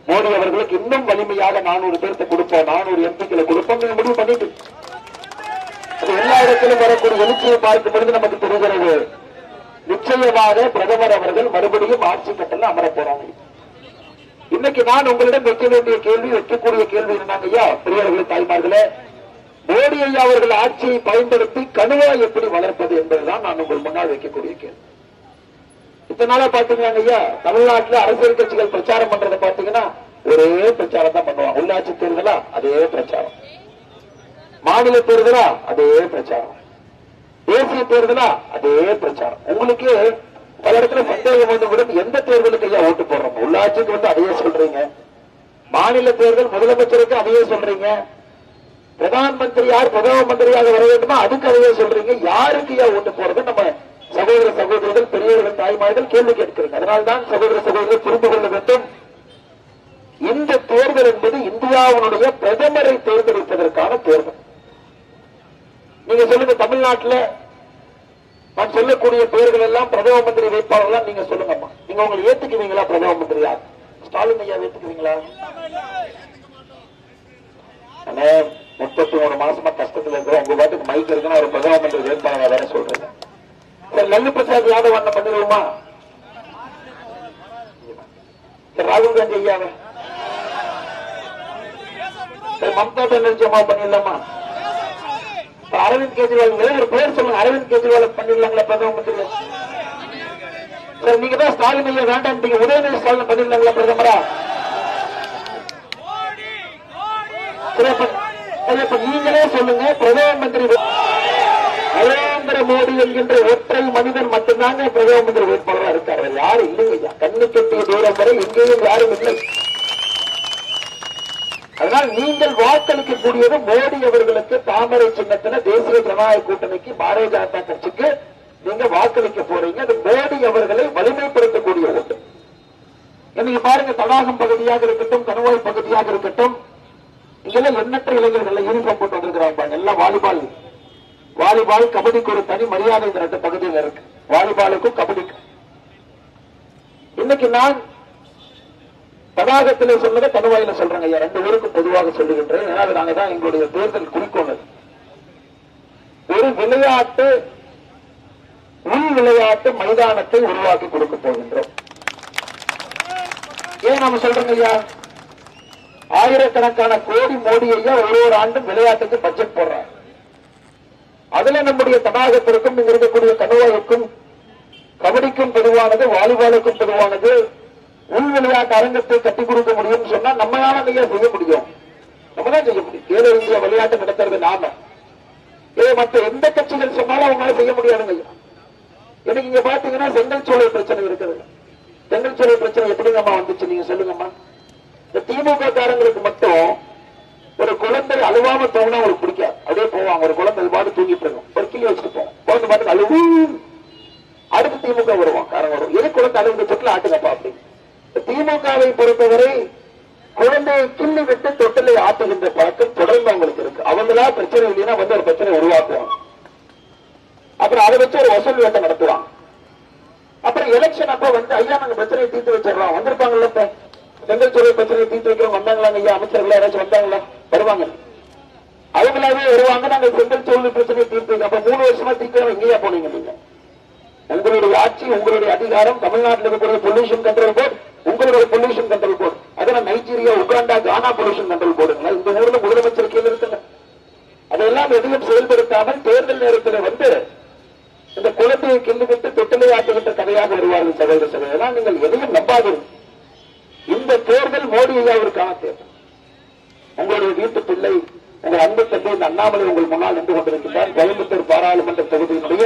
Speaker 1: மோடி அவர்களுக்கு இன்னும் வலிமையாக 400 பேர்த்த கொடுப்போம், 400 எம்பிக்களை கொடுப்போம், நீங்க முடிவு பண்ணிட்டு எல்லா இடத்திலும் வரக்கூடிய எழுச்சியை பார்க்கும் பொழுது நமக்கு தெரிகிறது, நிச்சயமாக பிரதமர் அவர்கள் மறுபடியும் ஆட்சி கட்டளை அமரப் போறாங்க. இன்னைக்கு நான் உங்களிடம் வைக்க வேண்டிய கேள்வி, வைக்கக்கூடிய கேள்வி என்னங்க ஐயா, பெரியவர்களே, தாய்மார்களே, மோடி ஐயா அவர்கள் ஆட்சியை பயன்படுத்தி கணுவாய் எப்படி வளர்ப்பது என்பதுதான் நான் உங்கள் முன்னால் வைக்கக்கூடிய கேள்வி. இத்தனை நாளா பாத்தீங்கன்னா ஐயா, தமிழ்நாட்டில் அரசியல் கட்சிகள் பிரச்சாரம் பண்றதை பாத்தீங்கன்னா ஒரே பிரச்சாரம் தான் பண்ணுவாங்க. உள்ளாட்சி தேர்தலா அதே பிரச்சாரம், மாநில தேர்தலா அதே பிரச்சாரம், தேசிய தேர்தலா அதே பிரச்சாரம். உங்களுக்கு பல இடத்துல சந்தேகம் வந்துவிடும், எந்த தேர்தலுக்கு ஐயா ஓட்டு போடுறோம்? உள்ளாட்சிக்கு வந்து அதையே சொல்றீங்க, மாநில தேர்தல் முதலமைச்சருக்கு அதையே சொல்றீங்க, பிரதான் மந்திரி யார் பிரதம மந்திரியாக வர வேண்டுமா அதுக்கு அதையே சொல்றீங்க. யாருக்கு ஐயா ஓட்டு போறது? நம்ம சகோதர சகோதரிகள், பெரியவர்கள், தாய்மார்கள் கேள்வி கேட்கிறீங்க. அதனால்தான் சகோதர சகோதரர்கள் புரிந்து கொள்ள வேண்டும், இந்த தேர்தல் என்பது இந்தியாவுடைய பிரதமரை தேர்ந்தெடுப்பதற்கான தேர்தல். நீங்க சொல்லுங்க, தமிழ்நாட்டில் நான் சொல்லக்கூடிய பெயர்கள் எல்லாம் பிரதம மந்திரி வேட்பாளர்கள் நீங்க சொல்லுங்கம்மா. நீங்க உங்களை ஏத்துக்குவீங்களா? பிரதம மந்திரி யார்? ஸ்டாலின் ஐயா ஏத்துக்குவீங்களா? 33 மாசமா கஷ்டத்துல இருக்கிற உங்க பாட்டுக்கு மைக் இருக்குன்னா ஒரு பிரதம மந்திரி வேட்பாளர் வேற சொல்றீங்க. சரி, லல்லு பிரசாத் யாதவ் அண்ணன் பண்ணிடுவோமா? ராகுல் காந்தி ஐயாவை, மம்தா பானர்ஜி அம்மா பண்ணிடலாமா? அரவிந்த் கெஜ்ரிவால் ஒரு பேர் சொல்லுங்க, அரவிந்த் கெஜ்ரிவால் பண்ணிடலாங்களா பிரதம மந்திரி? சார், நீங்க தான் ஸ்டாலின் ஐயா வேண்டாம், உதயநிதி ஸ்டாலின் பண்ணிடலாங்களா பிரதமரா? நீங்களே சொல்லுங்க, பிரதம மந்திரி நரேந்திர மோடி என்கின்ற ஒற்றை மனிதன் மட்டும்தாங்க பிரதம மந்திரி வேட்பாளராக இருக்காரு, யாரும் இல்லைங்க. கண்ணு கட்டிய தூரம் வரை எங்கேயும் யாரும் இல்லை. அதனால் நீங்கள் வாக்களிக்கக்கூடியது மோடி அவர்களுக்கு, தாமரை சின்னத்தில் தேசிய ஜனநாயக கூட்டணிக்கு, பாரதிய ஜனதா கட்சிக்கு நீங்க வாக்களிக்க போறீங்க. அது மோடி அவர்களை வலிமைப்படுத்தக்கூடிய ஒன்று. நீங்க பாருங்க, தடாகம் பகுதியாக இருக்கட்டும், கணுவாய் பகுதியாக இருக்கட்டும், இங்கெல்லாம் எண்ணற்ற இளைஞர்கள் யூனிஃபார்ம் போட்டு வந்திருக்கிறாங்க. எல்லாம் வாலிபால், கபடிக்கு ஒரு தனி மரியாதை இந்த 2 பகுதியில் இருக்கு, வாலிபாலுக்கும் கபடிக்கும். இன்னைக்கு நான் தடாகத்திலே சொன்னதை கணுவாயில சொல்றேங்க ஐயா, 2 ஊருக்கும் பொதுவாக சொல்லுகின்றேன். ஏன்னா நாங்க தான் எங்களுடைய தேர்தல் குறிக்கோள். ஒரு விளையாட்டு, உள் விளையாட்டு மைதானத்தை உருவாக்கி கொடுக்க போகின்றோம். ஏன் நாம சொல்றோங்க ஐயா, ஆயிரக்கணக்கான கோடி மோடி ஐயா ஒவ்வொரு ஆண்டும் விளையாட்டுக்கு பட்ஜெட் போடுறாங்க. அதுல நம்முடைய தடாகத்திற்கும் இங்க இருக்கக்கூடிய கணுவாய்க்கும், கபடிக்கும் பொதுவானது, வாலிபாலுக்கும் பொதுவானது, உள் விளையாட்டு அரங்கத்தை கட்டிக் கொடுக்க முடியும் சொன்னா நம்மளால ஐயா செய்ய முடியும், நம்ம தான் செய்ய முடியும். ஏழோ இந்தியா விளையாட்டு நடத்துறது நாம. மற்ற எந்த கட்சிகள் சொன்னாலும் அவங்களால செய்ய முடியாதுங்க ஐயா. எனக்கு இங்க பாத்தீங்கன்னா செங்கல் சோலை பிரச்சனை இருக்குது. செங்கல் சோலை பிரச்சனை எப்படிங்கம்மா வந்துச்சு நீங்க சொல்லுங்கம்மா. இந்த திமுக காரங்களுக்கு மட்டும் ஒரு குழந்தை அழுவாம தூங்கினா அவங்களுக்கு பிடிக்காது, அப்படியே போவாங்க. ஒரு குழந்தை பாட்டு தூங்கிட்டு இருக்கும், ஒரு கிளி வச்சுட்டு போவோம், குழந்தை பாட்டு அழுவு, அடுத்து திமுக வருவான் காரங்க வரும், எது குழந்தை அழுவுங்க தொட்டில் ஆட்டுங்கப்பா அப்படி. திமுகவை பொறுத்தவரை குழந்தையை கிள்ளி விட்டு தொட்டிலை ஆட்டுகின்ற பழக்கம் தொடர்ந்து அவங்களுக்கு இருக்கு. அவங்களா பிரச்சனை இல்லைன்னா வந்து ஒரு பிரச்சனை உருவாக்குவாங்க, அப்புறம் அதை வச்சு ஒரு வசூல் வேட்டை நடத்துவாங்க. அப்புறம் எலெக்ஷன் அப்ப வந்து ஐயா நாங்க பிரச்சனையை தீர்த்து வச்சிடறோம், வந்திருப்பாங்கல்ல இப்ப செங்கல் சோலை பிரச்சனையை தீர்த்து வைக்கிறோம், வந்தாங்களா ஐயா அமைச்சர்கள் யாராச்சும் வந்தாங்களா? வருவாங்க. அவங்களாவே வருவாங்க. நாங்க செங்கல் சூழ்நிலை பிரச்சனையை தீர்த்து அப்ப 3 வருஷமா தீர்க்க எங்கேயா போனீங்க நீங்க? உங்களுடைய ஆட்சி, உங்களுடைய அதிகாரம், தமிழ்நாட்டில் இருக்கக்கூடிய பொல்யூஷன் கண்ட்ரோல் போர்டு, உங்களுடைய பொல்யூஷன் கண்ட்ரோல் போர்டு, அதெல்லாம் நைஜீரியா, உகாண்டா, கானா பொல்யூஷன் கண்ட்ரோல் போர்டுங்களா? இந்த ஊர்ல முதலமைச்சர் கீழே இருக்குங்க. அதெல்லாம் எதையும் செயல்படுத்தாமல் தேர்தல் நேரத்தில் வந்து இந்த குளத்தை கிள்ளிவிட்டு தொட்டிலை ஆட்டுகின்ற கதையாக வருவார்கள். சகோதர சகோதரர், நீங்கள் எதையும் நம்பாதீர்கள். இந்த தேர்தல் மோடி ஐயாவிற்கான தேர்தல். உங்களுடைய வீட்டு பிள்ளை, உங்கள் அன்பு தந்தை இந்த அண்ணாமலை உங்கள் முன்னால் நின்று கொண்டிருக்கிறார். கோயம்புத்தூர் பாராளுமன்ற தொகுதியினுடைய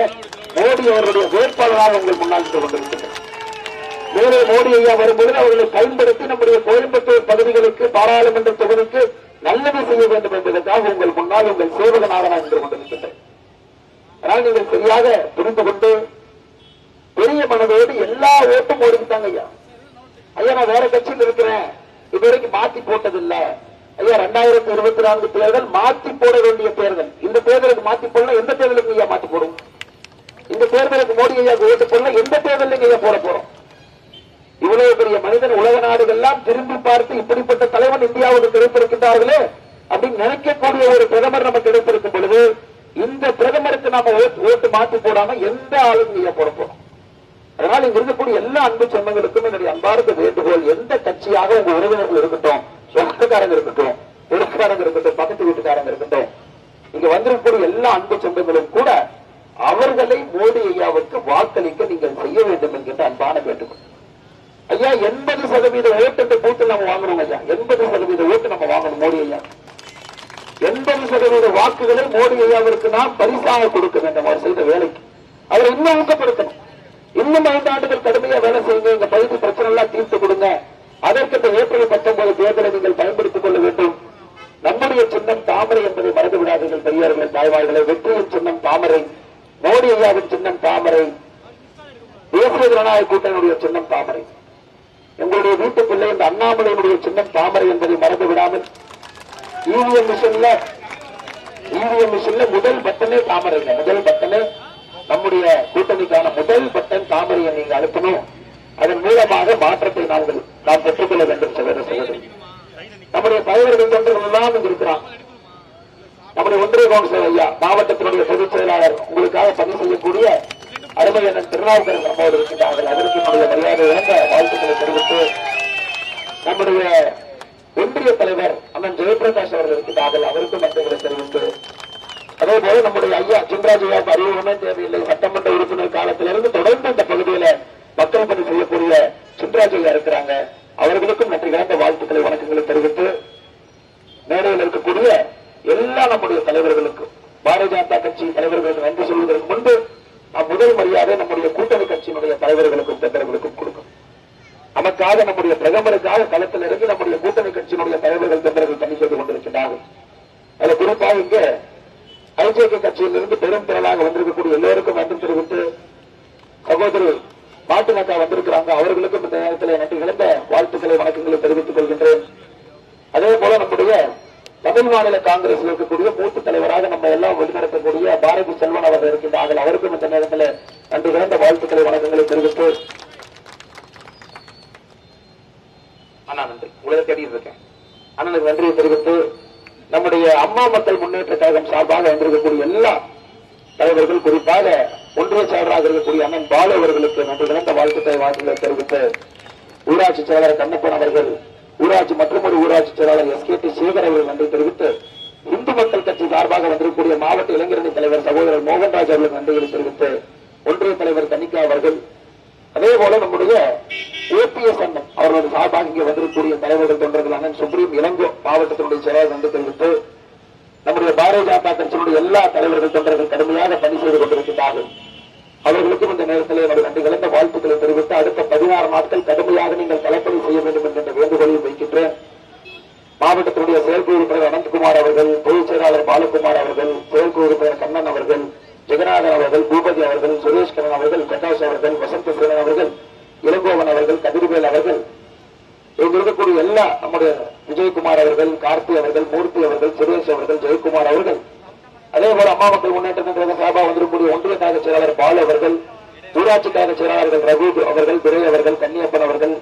Speaker 1: மோடி அவர்களுடைய வேட்பாளராக உங்கள் முன்னால் நின்று கொண்டிருக்கிறார். மேலே மோடி ஐயா வரும்போது அவர்களை பயன்படுத்தி நம்முடைய கோயம்புத்தூர் பகுதிகளுக்கு, பாராளுமன்ற தொகுதிக்கு நல்லது செய்ய வேண்டும் என்பதற்காக உங்கள் முன்னால் உங்கள் சேவகனாக நான் நின்று கொண்டிருக்கின்றேன். ஆனால் நீங்கள் சரியாக புரிந்து கொண்டு பெரிய மனதோடு எல்லா ஓட்டும் மோடிக்குத்தாங்க ஐயா. ஐயா நான் வேற கட்சியில் இருக்கிறேன், இதுவரைக்கும் மாற்றி போட்டதில்லை ஐயா. 2024 தேர்தல் மாற்றி போட வேண்டிய தேர்தல். இந்த தேர்தலுக்கு மாற்றி போடலாம், எந்த தேர்தலுக்கு ஐயா மாற்றி போடும்? இந்த தேர்தலுக்கு மோடி ஐயா ஓட்டு போடலாம், எந்த தேர்தலுக்கு ஐயா போட போறோம்? இவ்வளவு பெரிய மனிதன் உலக நாடுகள்லாம் திரும்பி பார்த்து இப்படிப்பட்ட தலைவன் இந்தியாவுக்கு கிடைத்திருக்கின்றார்களே அப்படின்னு நினைக்கக்கூடிய ஒரு பிரதமர் நமக்கு கிடைத்திருக்கும் பொழுது இந்த பிரதமருக்கு நாம ஓட்டு மாற்றி போடாம எந்த ஆளும் ஐயா போட போறோம்? அதனால இங்க இருக்கக்கூடிய எல்லா அன்பு சொந்தங்களுக்கும் என்னுடைய அன்பார்ந்த வேண்டுகோள், எந்த கட்சியாக உங்க உறவினர்கள் இருக்கட்டும், சொந்தக்காரங்க இருக்கட்டும், பொறுப்புக்காரங்க இருக்கட்டும், பக்கத்து வீட்டுக்காரங்க இருக்கட்டும், இங்க வந்திருக்கக்கூடிய எல்லா அன்பு சொந்தங்களும் கூட அவர்களை மோடி ஐயாவுக்கு வாக்களிக்க நீங்கள் செய்ய வேண்டும் என்கின்ற அன்பான வேண்டுகோள். ஐயா 80% ஓட்டு இந்த பூத்தில் நம்ம வாங்கணும் ஐயா. 80% ஓட்டு நம்ம வாங்கணும் மோடி ஐயா. 80% வாக்குகளை மோடி ஐயாவிற்கு நாம் பரிசாக கொடுக்க வேண்டும். அவர் செய்த வேலைக்கு அவரை இன்னும் ஊக்கப்படுத்தணும். இன்னும் 5 ஆண்டுகள் கடுமையா வேலை செய்யுங்க, இந்த பகுதி பிரச்சனை எல்லாம் தீர்த்து கொடுங்க. அதற்கு இந்த ஏப்ரல் 19 தேர்தலை நீங்கள் பயன்படுத்திக் கொள்ள வேண்டும். நம்முடைய சின்னம் தாமரை என்பதை மறந்து விடாதீர்கள் பெரியார்களே, தாய்மார்களே. வெற்றியின் சின்னம் தாமரை, மோடி ஐயாவின் சின்னம் தாமரை, தேசிய ஜனநாயக கூட்டணியுடைய சின்னம் தாமரை. எங்களுடைய வீட்டு பிள்ளை இந்த அண்ணாமலையினுடைய சின்னம் தாமரை என்பதை மறந்து விடாமல் இவிஎம் மிஷின்ல முதல் பட்டனே தாமரை. முதல் பட்டனே நம்முடைய கூட்டணிக்கான முதல் பட்டன் தாமரையை நீங்க அனுப்பணும். அதன் மூலமாக மாற்றத்தை நாம் பெற்றுக்கொள்ள வேண்டும். சகோதர சகோதரி, நம்முடைய தலைவர்கள் தொண்டர்கள் எல்லாம் இங்க இருக்கிறான். நம்முடைய ஒன்றிய கவுன்சிலர் ஐயா, மாவட்டத்தினுடைய பொதுச் செயலாளர், உங்களுக்காக பணி செய்யக்கூடிய அருமை அண்ணன் திருநாவுக்கரசர் நம்மோடு இருக்கின்றார்கள். அதற்கு நம்முடைய மரியாதை இழந்த வாழ்த்துக்களை தெரிவித்து, நம்முடைய ஒன்றிய தலைவர் அண்ணன் ஜெயபிரகாஷ் அவர்கள் இருக்கின்றார்கள். அவருக்கும் நன்றிகளை தெரிவித்து, அதே போல நம்முடைய ஐயா சின்ராஜ் ஐயாவுக்கு அறிவுமே தேவையில்லை. சட்டமன்ற உறுப்பினர் காலத்திலிருந்து தொடர்ந்து இந்த பகுதியில மக்கள் பணி செய்யக்கூடிய சின்ராஜ் ஐயா இருக்கிறாங்க. அவர்களுக்கும் நன்றி கலந்த வாழ்த்துக்களை வணக்கங்களை தெரிவித்து, மேடையில் இருக்கக்கூடிய எல்லா நம்முடைய தலைவர்களுக்கும், பாரதிய ஜனதா கட்சி தலைவர்களுக்கு நன்றி சொல்வதற்கு முன்பு முதல் மரியாதை நம்முடைய கூட்டணி கட்சியினுடைய தலைவர்களுக்கும் தொண்டர்களுக்கும் கொடுக்கும். நமக்காக நம்முடைய பிரதமருக்காக களத்தில் இருந்து நம்முடைய கூட்டணி கட்சியினுடைய தலைவர்கள் தொண்டர்கள் பணி செய்து கொண்டிருக்கிறார்கள். அதில் குறிப்பாக இங்க ஐஜேகே கட்சியிலிருந்து பெரும் திரளாக வந்திருக்கக்கூடிய எல்லோருக்கும் நன்றி தெரிவித்து, சகோதரி மாட்டுநக்கா வந்திருக்கிறாங்க, அவர்களுக்கும் இந்த நேரத்தில் நன்றி கலந்த வாழ்த்துக்களை வணக்கங்களை தெரிவித்துக் கொள்கின்றேன். அதே போல நம்முடைய தமிழ் மாநில காங்கிரஸ் இருக்கக்கூடிய மூத்த தலைவராக நம்ம எல்லாம் வழிநடத்தக்கூடிய பாரதி செல்வன் அவர்கள் இருக்கின்றார்கள். அவருக்கும் இந்த நேரத்தில் நன்றி கலந்த வாழ்த்துக்களை வணக்கங்களை தெரிவித்து, அண்ணா நன்றி உங்களை தேடிட்டு இருக்கேன், அண்ணனுக்கு நன்றியை தெரிவித்து, நம்முடைய அம்மா மக்கள் முன்னேற்ற கழகம் சார்பாக வந்திருக்கக்கூடிய எல்லா தலைவர்கள், குறிப்பாக ஒன்றிய செயலராக இருக்கக்கூடிய அண்ணன் பாலு அவர்களுக்கு நன்றி கலந்த வாழ்த்துக்களை தெரிவித்து, ஊராட்சி செயலாளர் கண்ணப்பன் அவர்கள், ஊராட்சி மற்றும் ஒரு ஊராட்சி செயலாளர் SKT சேகர் அவர்கள் நன்றி தெரிவித்து, இந்து மக்கள் கட்சி சார்பாக வந்திருக்கக்கூடிய மாவட்ட இளைஞரணி தலைவர் சகோதரர் மோகன்ராஜ் அவர்களுக்கு நன்றிகளை தெரிவித்து, ஒன்றிய தலைவர் கனிகா அவர்கள், அதே போல நம்முடைய OPS அண்ணன் அவர்களது சார்பாக இங்கே வந்திருக்கக்கூடிய தலைவர்கள் தொண்டர்கள் அண்ணன் சுப்ரீம் இளங்கோ மாவட்டத்தினுடைய செயலாளர் நன்றி தெரிவித்து, நம்முடைய பாரதிய ஜனதா கட்சியினுடைய எல்லா தலைவர்கள் தொண்டர்கள் கடுமையாக பணி செய்து கொண்டிருக்கிறார்கள். அவர்களுக்கும் இந்த நேரத்தில் என்னுடைய நன்றி கலந்த வாழ்த்துக்களை தெரிவித்து, அடுத்த 16 நாட்கள் கடுமையாக நீங்கள் தலைப்பணி செய்ய வேண்டும் என்கின்ற வேண்டுகோளையும் வைக்கின்றேன். மாவட்டத்தினுடைய செயற்குழு உறுப்பினர் அனந்த்குமார் அவர்கள், பொதுச் செயலாளர் பாலகுமார் அவர்கள், செயற்குழு உறுப்பினர் கண்ணன் அவர்கள், ஜெகநாதன் அவர்கள், பூபதி அவர்கள், சுரேஷ் கண்ணன் அவர்கள், பிரகாஷ் அவர்கள், வசந்த சேனன் அவர்கள், இளங்கோவன் அவர்கள், கதிர்வேல் அவர்கள், இங்கு இருக்கக்கூடிய எல்லா நம்முடைய விஜயகுமார் அவர்கள், கார்த்தி அவர்கள், மூர்த்தி அவர்கள், சுரேஷ் அவர்கள், ஜெயக்குமார் அவர்கள், அதே போல அம்மா மக்கள் முன்னேற்ற சார்பாக வந்திருக்கக்கூடிய ஒன்றிய கழக செயலாளர் பால் அவர்கள், ஊராட்சி கழக செயலாளர்கள் ரகு அவர்கள், துரை அவர்கள், கன்னியப்பன் அவர்கள்,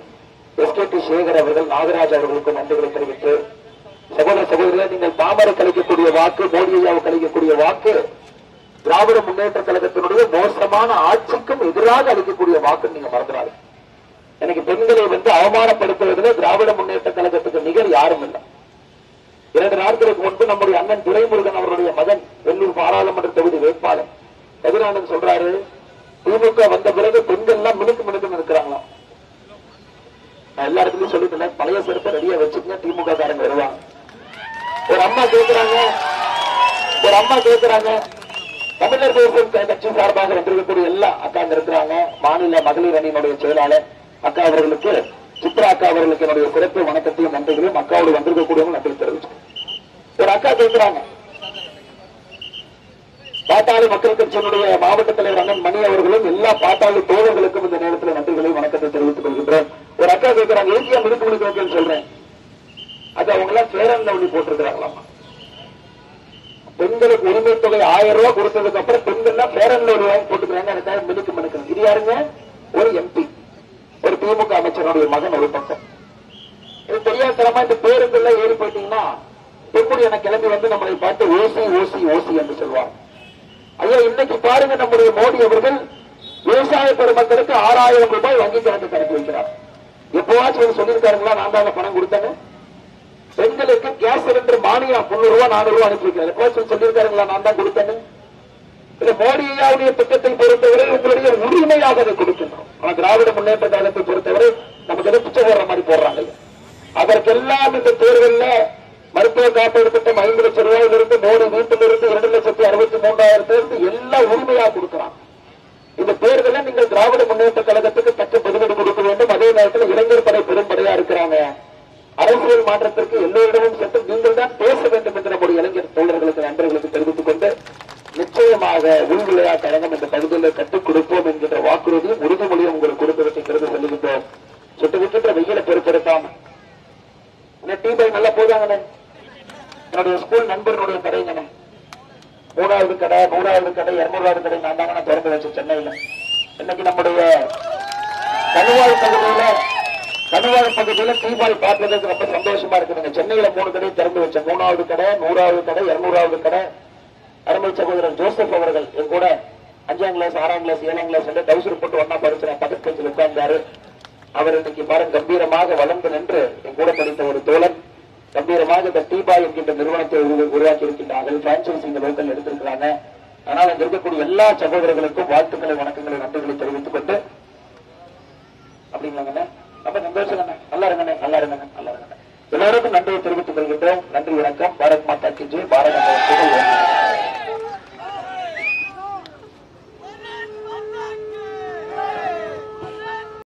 Speaker 1: SKT சேகர் அவர்கள், நாகராஜ் அவர்களுக்கு நன்றிகளை தெரிவித்து, சகோதர சகோதரியா, நீங்கள் பாமரை கழிக்கக்கூடிய வாக்கு, மோடி ஐயாவை கழிக்கக்கூடிய வாக்கு திராவிட முன்னேற்ற கழகத்தினுடைய மோசமான ஆட்சிக்கும் எதிராக அளிக்கக்கூடிய வாக்கு நீங்க மறந்துடாது. எனக்கு பெண்களை அவமானப்படுத்துவதில் திராவிட முன்னேற்ற கழகத்துக்கு நிகர் யாரும் இல்லை. 2 நாட்களுக்கு முன்பு நம்முடைய அண்ணன் துரைமுருகன் அவருடைய மகன் வெள்ளூர் பாராளுமன்ற தொகுதி வேட்பாளர் கதிரானந்த் சொல்றாரு, திமுக வந்த பிறகு பெண்கள் எல்லாம் மினுக்கு மினுக்கு இருக்கிறாங்களாம். நான் எல்லா இடத்துலயும் சொல்லிட்டு பழைய சிறப்பை ரெடியா வச்சுக்கங்க, திமுக காரங்க வருவாங்க. ஒரு அம்மா கேட்கிறாங்க தமிழர் தேசம் கட்சி சார்பாக வந்திருக்கக்கூடிய எல்லா அக்கா இருக்கிறாங்க. மாநில மகளிர் அணியினுடைய செயலாளர் அக்கா அவர்களுக்கு, சித்ரா அக்கா அவர்களுக்கு என்னுடைய சிறப்பு வணக்கத்தையும் நன்றிகளையும் அக்காவோடு வந்திருக்கக்கூடியவங்க நன்றி தெரிவிச்சு. ஒரு அக்கா கேட்கிறாங்க, பாட்டாளி மக்கள் கட்சியினுடைய மாவட்ட தலைவர் அண்ணன் மணி அவர்களும் எல்லா பாட்டாளி தோழர்களுக்கும் இந்த நேரத்தில் நன்றிகளை வணக்கத்தை தெரிவித்துக் கொள்கின்றேன். ஒரு அக்கா கேட்கிறாங்க, ஏசியா மிடுக்கு மிடுக்கு சொல்றேன், அது அவங்க எல்லாம் பேரன் லவ்லி போட்டிருக்கிறாங்களாமா. பெண்களுக்கு உரிமை தொகை 1000 ரூபாய் கொடுத்ததுக்கு அப்புறம் பெண்கள் பேரன் லவ்லி வாங்கி போட்டுக்கிறாங்க. எனக்காக மிடுக்கு மிடுக்கு. இது யாருங்க? ஒரு எம்பி, ஒரு திமுக அமைச்சருடைய மகன். ஒரு பக்கம் இது தெரியாத தரமா இந்த பேருந்துல ஏறி போயிட்டீங்கன்னா எப்படி என கிளம்பி நம்மளை பார்த்து ஓசி ஓசி ஓசி என்று சொல்வாங்க. ஐயா, இன்னைக்கு பாருங்க, நம்முடைய மோடி அவர்கள் விவசாய பெருமக்களுக்கு 6000 ரூபாய் வங்கி கணக்கு திறந்து வைக்கிறார். எப்பவாச்சும் சொல்லியிருக்காருங்களா நான் தான் பணம் கொடுத்தேன்னு? பெண்களுக்கு கேஸ் சிலிண்டர் மானியம் 300 ரூபாய் 400 ரூபாய் அனுப்பி வைக்கிறார். எப்பவாச்சும் சொல்லியிருக்காருங்களா நான் தான் கொடுத்தேன்னு? இல்ல, மோடி ஐயாவுடைய திட்டத்தை பொறுத்தவரை உங்களுடைய உரிமையாக அதை கொடுக்கின்றோம். ஆனா திராவிட முன்னேற்ற கழகத்தை பொறுத்தவரை நமக்கு எதை பிச்சை போடுற மாதிரி போடுறாங்க. அதற்கெல்லாம் இந்த தேர்தலில் மருத்துவ காப்பீடு திட்டம் 5 லட்சம் ரூபாயிலிருந்து மோடி வீட்டிலிருந்து 2,63,000 எல்லாம் உரிமையாக கொடுக்கிறான். இந்த தேர்தலில் நீங்கள் திராவிட முன்னேற்ற கழகத்துக்கு தக்க பதிலடி கொடுக்க வேண்டும். அதே நேரத்தில் இளைஞர் படை பெரும்படையா இருக்கிறாங்க. அரசியல் மாற்றத்திற்கு எல்லோரிடமும் சென்று நீங்கள் தான் பேச வேண்டும் என்று நம்முடைய இளைஞர் தோழர்களுக்கு நண்பர்களுக்கு தெரிவித்துக் கொண்டு நிச்சயமாக உள்விளையா கழகம் இந்த பகுதியில் கட்டுக் கொடுப்போம் என்கின்ற வாக்குறுதியும் உறுதிமொழியும் உங்களுக்கு கொடுப்பதற்கு கருது சொல்லுகின்றோம். சுட்டுவிக்கின்ற வெயிலை பொறுப்பெடுத்தாம டீ பை நல்லா போதாங்கண்ணே. என்னுடைய ஸ்கூல் நண்பர்களுடைய கடைங்கண்ணே, 3வது கடை 100வது கடை 200வது கடை நான் தாங்க திறந்து வச்சேன் சென்னையில. இன்னைக்கு நம்முடைய கணுவாழ் பகுதியில டீபாய் பார்ப்பதற்கு ரொம்ப சந்தோஷமா இருக்குதுங்க. சென்னையில 3 கடை திறந்து வச்சேன். 3வது கடை 100வது கடை 200வது கடை. அருமை சகோதரர் ஜோசப் அவர்கள் என் கூட 5ஆம் கிளாஸ் 6ஆம் கிளாஸ் 7ஆம் கிளாஸ் டவுசர் போட்டு ஒன்னா படிச்சேன். பக்கத்தில் உட்கார்ந்தாரு. அவர் இன்னைக்கு பாருங்க கம்பீரமாக வளர்ந்து நின்று என் கூட படித்த ஒரு தோழன் கம்பீரமாக இந்த டீபாய் என்கின்ற நிறுவனத்தை உருவாக்கி இருக்கின்றார்கள். பிரான்சைஸ் இந்த லோக்கல் எடுத்திருக்கிறாங்க. ஆனால் அங்க இருக்கக்கூடிய எல்லா சகோதரர்களுக்கும் வாழ்த்துக்களை வணக்கங்களை நன்றிகளை